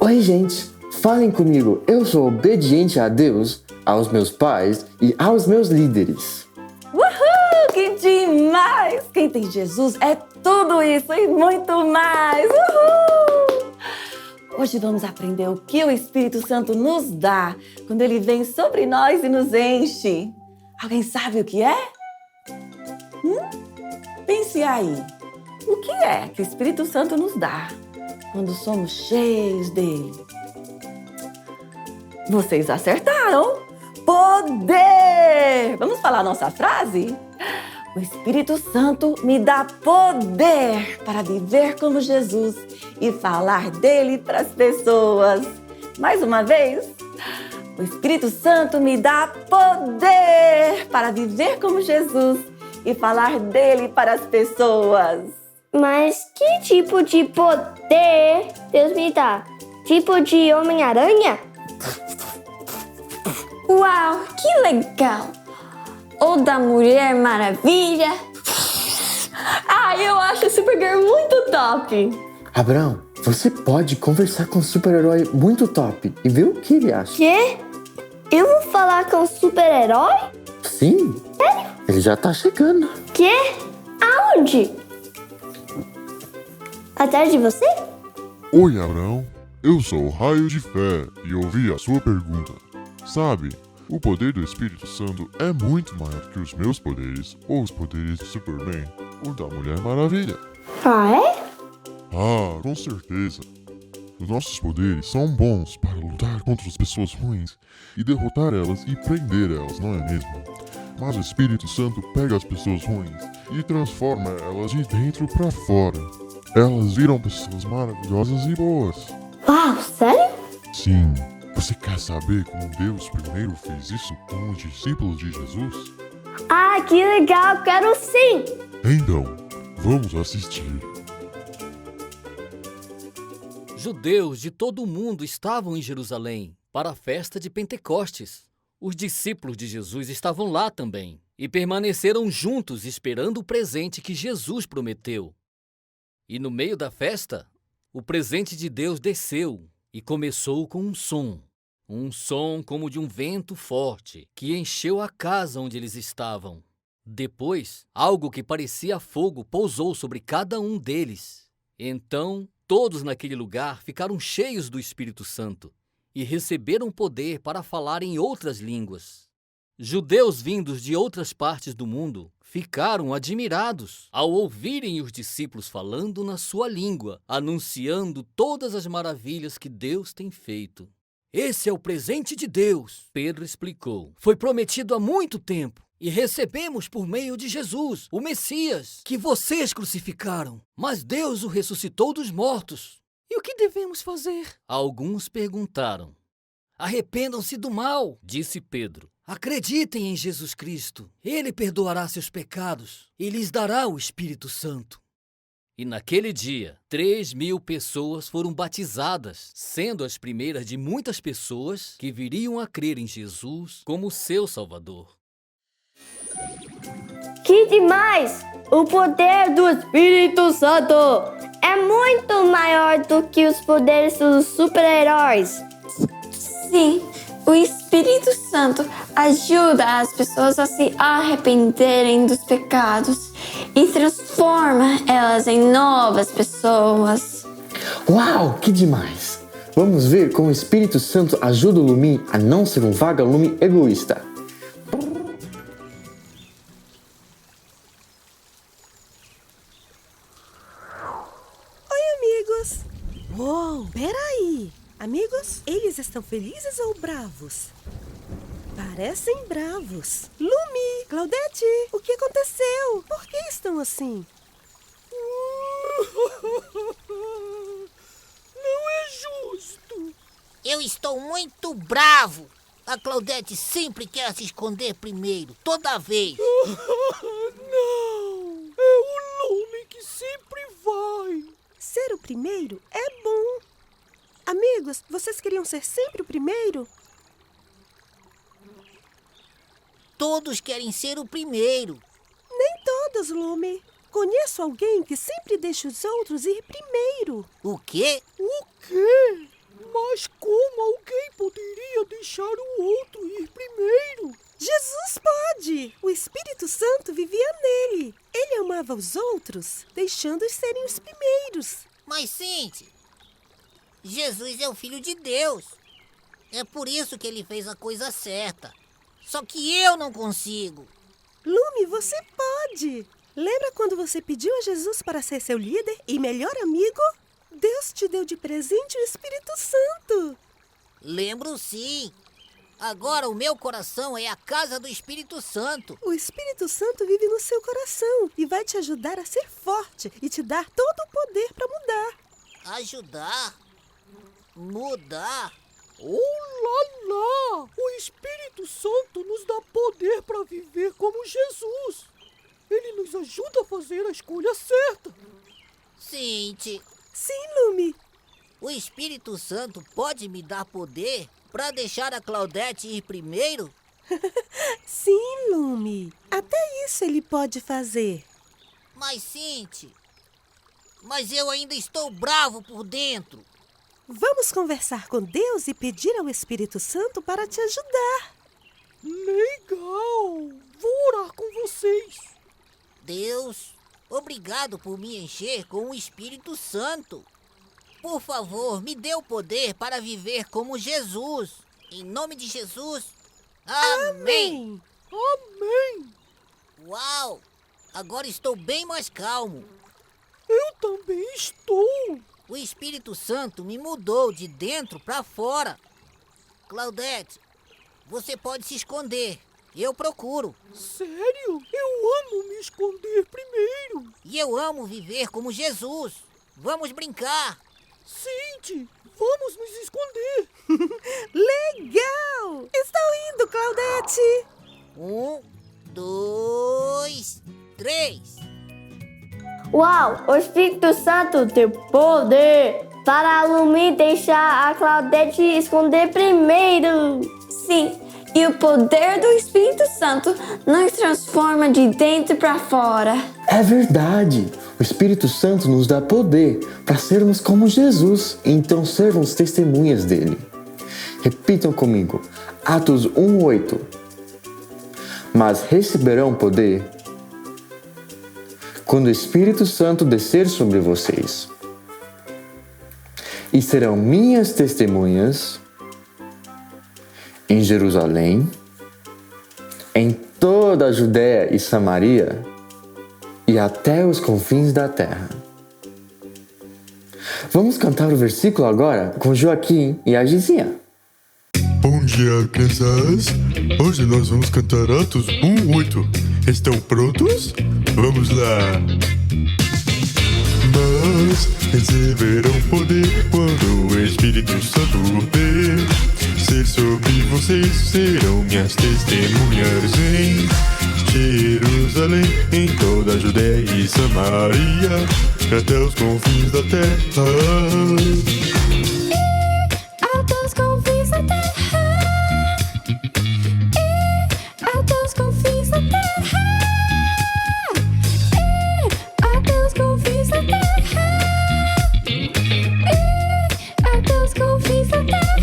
Oi, gente! Falem comigo. Eu sou obediente a Deus, aos meus pais e aos meus líderes. Uhul! Que demais! Quem tem Jesus é tudo isso e muito mais! Uhul! Hoje vamos aprender o que o Espírito Santo nos dá quando ele vem sobre nós e nos enche. Alguém sabe o que é? Pense aí. O que é que o Espírito Santo nos dá quando somos cheios dele? Vocês acertaram! Poder! Vamos falar a nossa frase? O Espírito Santo me dá poder para viver como Jesus e falar dele para as pessoas. Mais uma vez. O Espírito Santo me dá poder para viver como Jesus e falar dele para as pessoas. Mas que tipo de poder Deus me dá? Tipo de Homem-Aranha? Uau, que legal! Ou da Mulher Maravilha? Eu acho o Supergirl muito top! Abraão, você pode conversar com um super-herói muito top e ver o que ele acha. Quê? Eu vou falar com um super-herói? Sim. Sério? Ele já tá chegando. Quê? Aonde? Atrás de você? Oi, Abraão. Eu sou o Raio de Fé e ouvi a sua pergunta. Sabe, o poder do Espírito Santo é muito maior que os meus poderes ou os poderes de Superman ou da Mulher Maravilha. Ah, é? Ah, com certeza. Os nossos poderes são bons para lutar contra as pessoas ruins e derrotar elas e prender elas, não é mesmo? Mas o Espírito Santo pega as pessoas ruins e transforma elas de dentro para fora. Elas viram pessoas maravilhosas e boas. Uau, sério? Sim. Você quer saber como Deus primeiro fez isso com os discípulos de Jesus? Ah, que legal! Quero sim! Então, vamos assistir. Judeus de todo o mundo estavam em Jerusalém para a festa de Pentecostes. Os discípulos de Jesus estavam lá também e permaneceram juntos esperando o presente que Jesus prometeu. E no meio da festa, o presente de Deus desceu e começou com um som como de um vento forte que encheu a casa onde eles estavam. Depois, algo que parecia fogo pousou sobre cada um deles. Então, todos naquele lugar ficaram cheios do Espírito Santo e receberam poder para falar em outras línguas. Judeus vindos de outras partes do mundo ficaram admirados ao ouvirem os discípulos falando na sua língua, anunciando todas as maravilhas que Deus tem feito. Esse é o presente de Deus, Pedro explicou. Foi prometido há muito tempo e recebemos por meio de Jesus, o Messias, que vocês crucificaram. Mas Deus o ressuscitou dos mortos. E o que devemos fazer? Alguns perguntaram. Arrependam-se do mal, disse Pedro. Acreditem em Jesus Cristo. Ele perdoará seus pecados e lhes dará o Espírito Santo. E naquele dia, 3.000 pessoas foram batizadas, sendo as primeiras de muitas pessoas que viriam a crer em Jesus como seu Salvador. Que demais! O poder do Espírito Santo é muito maior do que os poderes dos super-heróis. Sim, o Espírito Santo ajuda as pessoas a se arrependerem dos pecados e transforma elas em novas pessoas. Uau, que demais! Vamos ver como o Espírito Santo ajuda o Lumim a não ser um vagalume egoísta. Oi, amigos! Oh, Amigos, eles estão felizes ou bravos? Parecem bravos. Lumi, Claudete, o que aconteceu? Por que estão assim? Não é justo. Eu estou muito bravo. A Claudete sempre quer se esconder primeiro, toda vez. Não, é o Lumi que sempre vai. Ser o primeiro é bom. Amigos, vocês queriam ser sempre o primeiro? Todos querem ser o primeiro. Nem todos, Lumi. Conheço alguém que sempre deixa os outros ir primeiro. O quê? O quê? Mas como alguém poderia deixar o outro ir primeiro? Jesus pode! O Espírito Santo vivia nele. Ele amava os outros, deixando-os serem os primeiros. Mas, Cinti, Jesus é o Filho de Deus. É por isso que ele fez a coisa certa. Só que eu não consigo. Lumi, você pode! Lembra quando você pediu a Jesus para ser seu líder e melhor amigo? Deus te deu de presente o Espírito Santo. Lembro sim. Agora o meu coração é a casa do Espírito Santo. O Espírito Santo vive no seu coração e vai te ajudar a ser forte e te dar todo o poder para mudar. Ajudar? Mudar? Oh lá lá! O Espírito Santo nos dá poder para viver como Jesus. Ele nos ajuda a fazer a escolha certa. Cinti. Sim, Lumi. O Espírito Santo pode me dar poder para deixar a Claudete ir primeiro? Sim, Lumi. Até isso ele pode fazer. Mas, Cinti, eu ainda estou bravo por dentro. Vamos conversar com Deus e pedir ao Espírito Santo para te ajudar. Legal! Vou orar com vocês. Deus, obrigado por me encher com o Espírito Santo. Por favor, me dê o poder para viver como Jesus. Em nome de Jesus. Amém. Amém. Uau! Agora estou bem mais calmo. Eu também estou. O Espírito Santo me mudou de dentro para fora. Claudete, você pode se esconder. Eu procuro. Sério? Eu amo me esconder primeiro. E eu amo viver como Jesus. Vamos brincar. Cinti, vamos nos esconder. Legal! Estou indo, Claudete. 1, 2, 3. Uau! O Espírito Santo tem poder para a Lumi deixar a Claudete esconder primeiro. Sim, e o poder do Espírito Santo nos transforma de dentro para fora. É verdade! O Espírito Santo nos dá poder para sermos como Jesus e então sermos testemunhas dele. Repitam comigo, Atos 1:8. Mas receberão poder quando o Espírito Santo descer sobre vocês. E serão minhas testemunhas em Jerusalém, em toda a Judéia e Samaria e até os confins da terra. Vamos cantar o versículo agora com Joaquim e a Gizinha. Bom dia, crianças! Hoje nós vamos cantar Atos 1:8. Estão prontos? Vamos lá! Mas receberão poder quando o Espírito Santo descer sobre vocês. Serão minhas testemunhas em Jerusalém, em toda a Judéia e Samaria, até os confins da terra. Até os confins da terra. Até os confins da terra. Até os confins da terra. Até os confins da terra.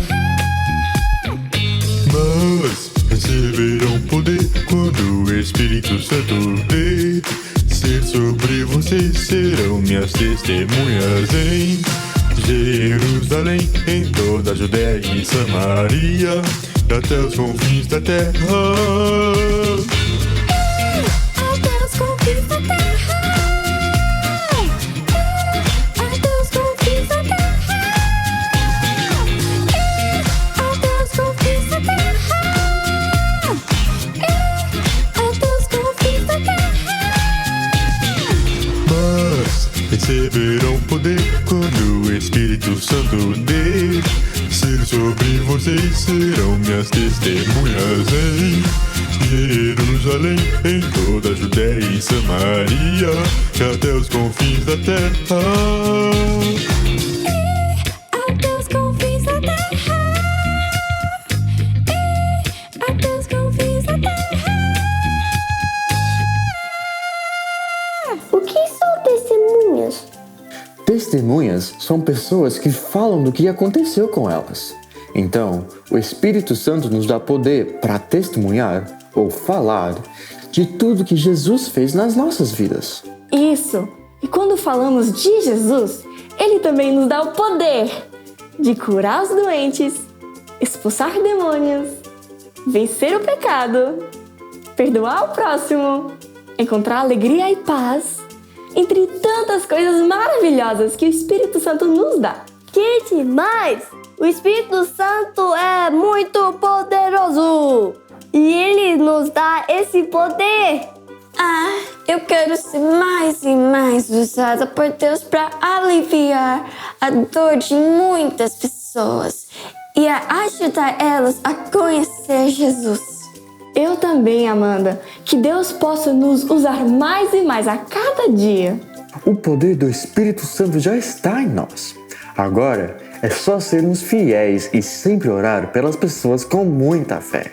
Mas receberão poder quando o Espírito Santo descer sobre vocês. Serão minhas testemunhas em Jerusalém, em toda a Judéia e Samaria, até os confins da terra. Até os confins da terra. Até os confins da terra. vocês serão minhas testemunhas em Jerusalém, em toda a Judéia e Samaria, e até os confins da terra. Até os confins da terra. Até os confins da terra. O que são testemunhas? Testemunhas são pessoas que falam do que aconteceu com elas. Então, o Espírito Santo nos dá poder para testemunhar ou falar de tudo que Jesus fez nas nossas vidas. Isso! E quando falamos de Jesus, Ele também nos dá o poder de curar os doentes, expulsar demônios, vencer o pecado, perdoar o próximo, encontrar alegria e paz, entre tantas coisas maravilhosas que o Espírito Santo nos dá. Que demais! O Espírito Santo é muito poderoso e Ele nos dá esse poder. Eu quero ser mais e mais usada por Deus para aliviar a dor de muitas pessoas e a ajudar elas a conhecer Jesus. Eu também, Amanda. Que Deus possa nos usar mais e mais a cada dia. O poder do Espírito Santo já está em nós. Agora é só sermos fiéis e sempre orar pelas pessoas com muita fé.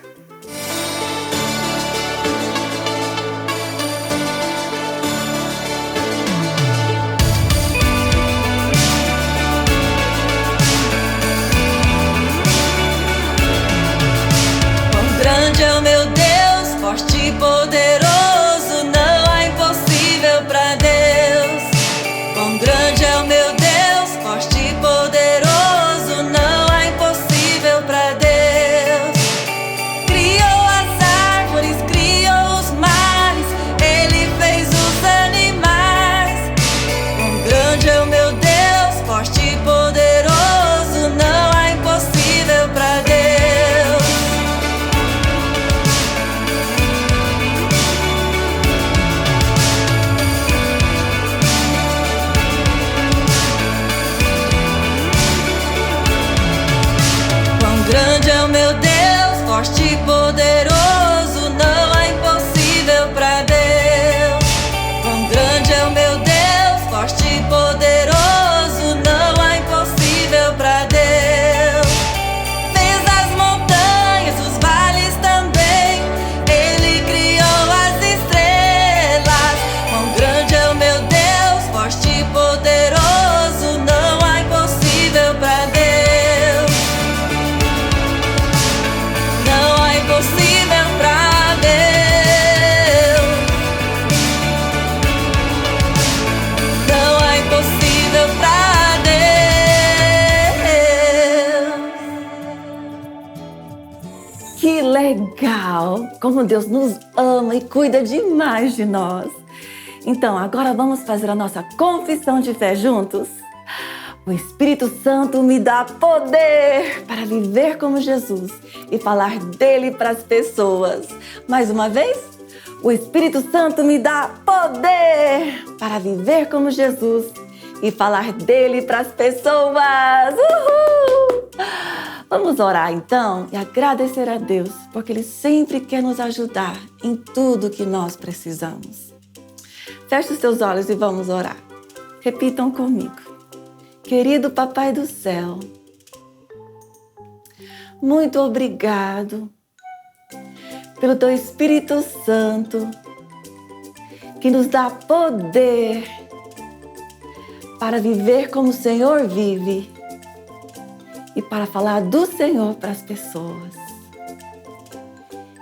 Quão grande é o meu Deus, forte e poderoso, não há impossível para Deus. Quão grande é o meu Deus, forte e poderoso, não há impossível para Deus. Criou as árvores, criou os mares, Ele fez os animais. Quão grande é o meu Deus, forte e poderoso, não há impossível para Deus. Quão grande é o meu Deus, forte e poderoso, não há impossível para Deus. Quão grande é o meu Deus, forte e poderoso, não há impossível para Deus. Fez as montanhas, os vales também, Ele criou as estrelas. Quão grande é o meu Deus, forte e poderoso, não há impossível para Deus. Não há impossível para Deus. Não há impossível para Deus. Que legal! Como Deus nos ama e cuida demais de nós. Então, agora vamos fazer a nossa confissão de fé juntos? O Espírito Santo me dá poder para viver como Jesus e falar dele para as pessoas. Mais uma vez, o Espírito Santo me dá poder para viver como Jesus e falar dele para as pessoas. Uhul! Vamos orar então e agradecer a Deus, porque Ele sempre quer nos ajudar em tudo que nós precisamos. Feche os teus olhos e vamos orar. Repitam comigo. Querido Papai do Céu, muito obrigado pelo Teu Espírito Santo que nos dá poder para viver como o Senhor vive e para falar do Senhor para as pessoas.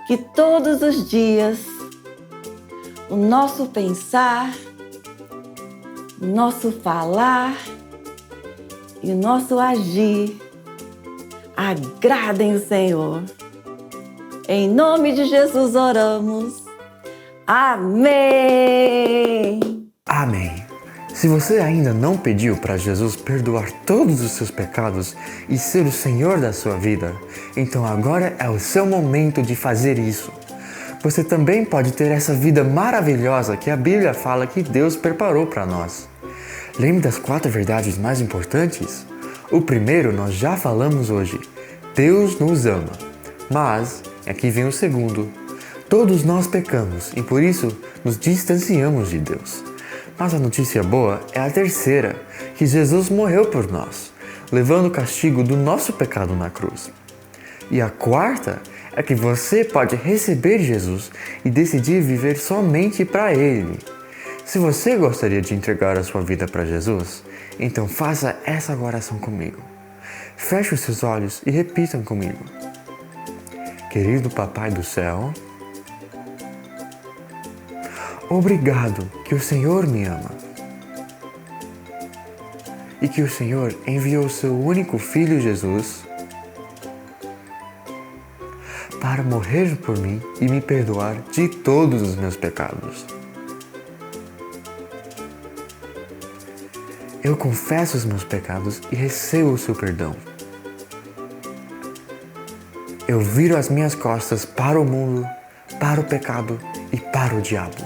Que todos os dias o nosso pensar, o nosso falar e o nosso agir agradem o Senhor. Em nome de Jesus oramos. Amém! Amém. Se você ainda não pediu para Jesus perdoar todos os seus pecados e ser o Senhor da sua vida, então agora é o seu momento de fazer isso. Você também pode ter essa vida maravilhosa que a Bíblia fala que Deus preparou para nós. Lembre das 4 verdades mais importantes? O primeiro nós já falamos hoje. Deus nos ama. Mas, aqui vem o segundo. Todos nós pecamos e por isso nos distanciamos de Deus. Mas a notícia boa é a terceira, que Jesus morreu por nós, levando o castigo do nosso pecado na cruz. E a quarta é que você pode receber Jesus e decidir viver somente para Ele. Se você gostaria de entregar a sua vida para Jesus, então faça essa oração comigo. Feche os seus olhos e repitam comigo. Querido Papai do Céu, obrigado que o Senhor me ama e que o Senhor enviou seu único Filho Jesus para morrer por mim e me perdoar de todos os meus pecados. Eu confesso os meus pecados e recebo o seu perdão. Eu viro as minhas costas para o mundo, para o pecado e para o diabo.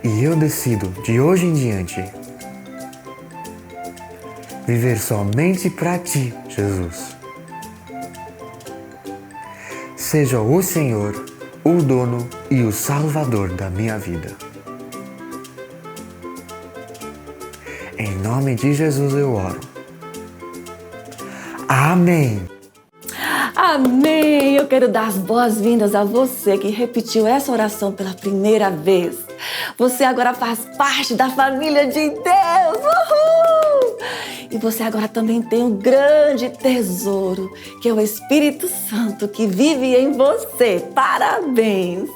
E eu decido, de hoje em diante, viver somente para Ti, Jesus. Seja o Senhor, o dono e o Salvador da minha vida. Em nome de Jesus eu oro. Amém. Amém! Eu quero dar as boas-vindas a você que repetiu essa oração pela primeira vez. Você agora faz parte da família de Deus! Uhul! E você agora também tem um grande tesouro, que é o Espírito Santo que vive em você. Parabéns!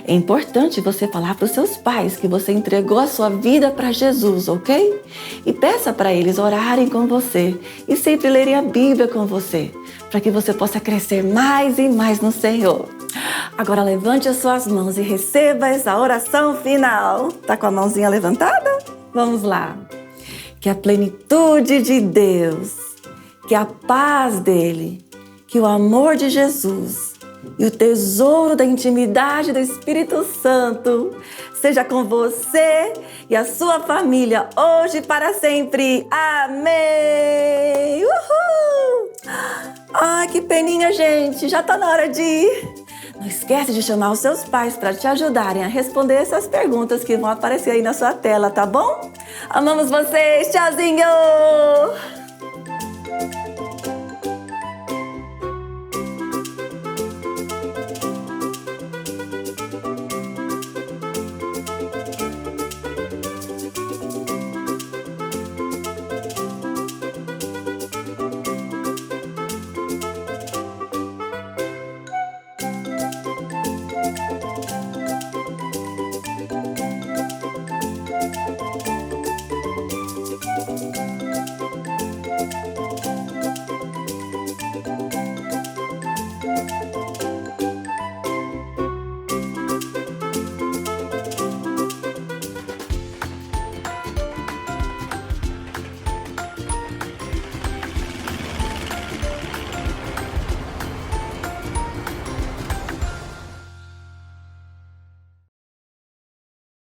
É importante você falar para os seus pais que você entregou a sua vida para Jesus, ok? E peça para eles orarem com você e sempre lerem a Bíblia com você, para que você possa crescer mais e mais no Senhor. Agora levante as suas mãos e receba essa oração final. Tá com a mãozinha levantada? Vamos lá. Que a plenitude de Deus, que a paz dele, que o amor de Jesus e o tesouro da intimidade do Espírito Santo seja com você e a sua família hoje e para sempre. Amém! Uhul! Ai, que peninha, gente. Já tá na hora de ir. Não esquece de chamar os seus pais para te ajudarem a responder essas perguntas que vão aparecer aí na sua tela, tá bom? Amamos vocês. Tchauzinho!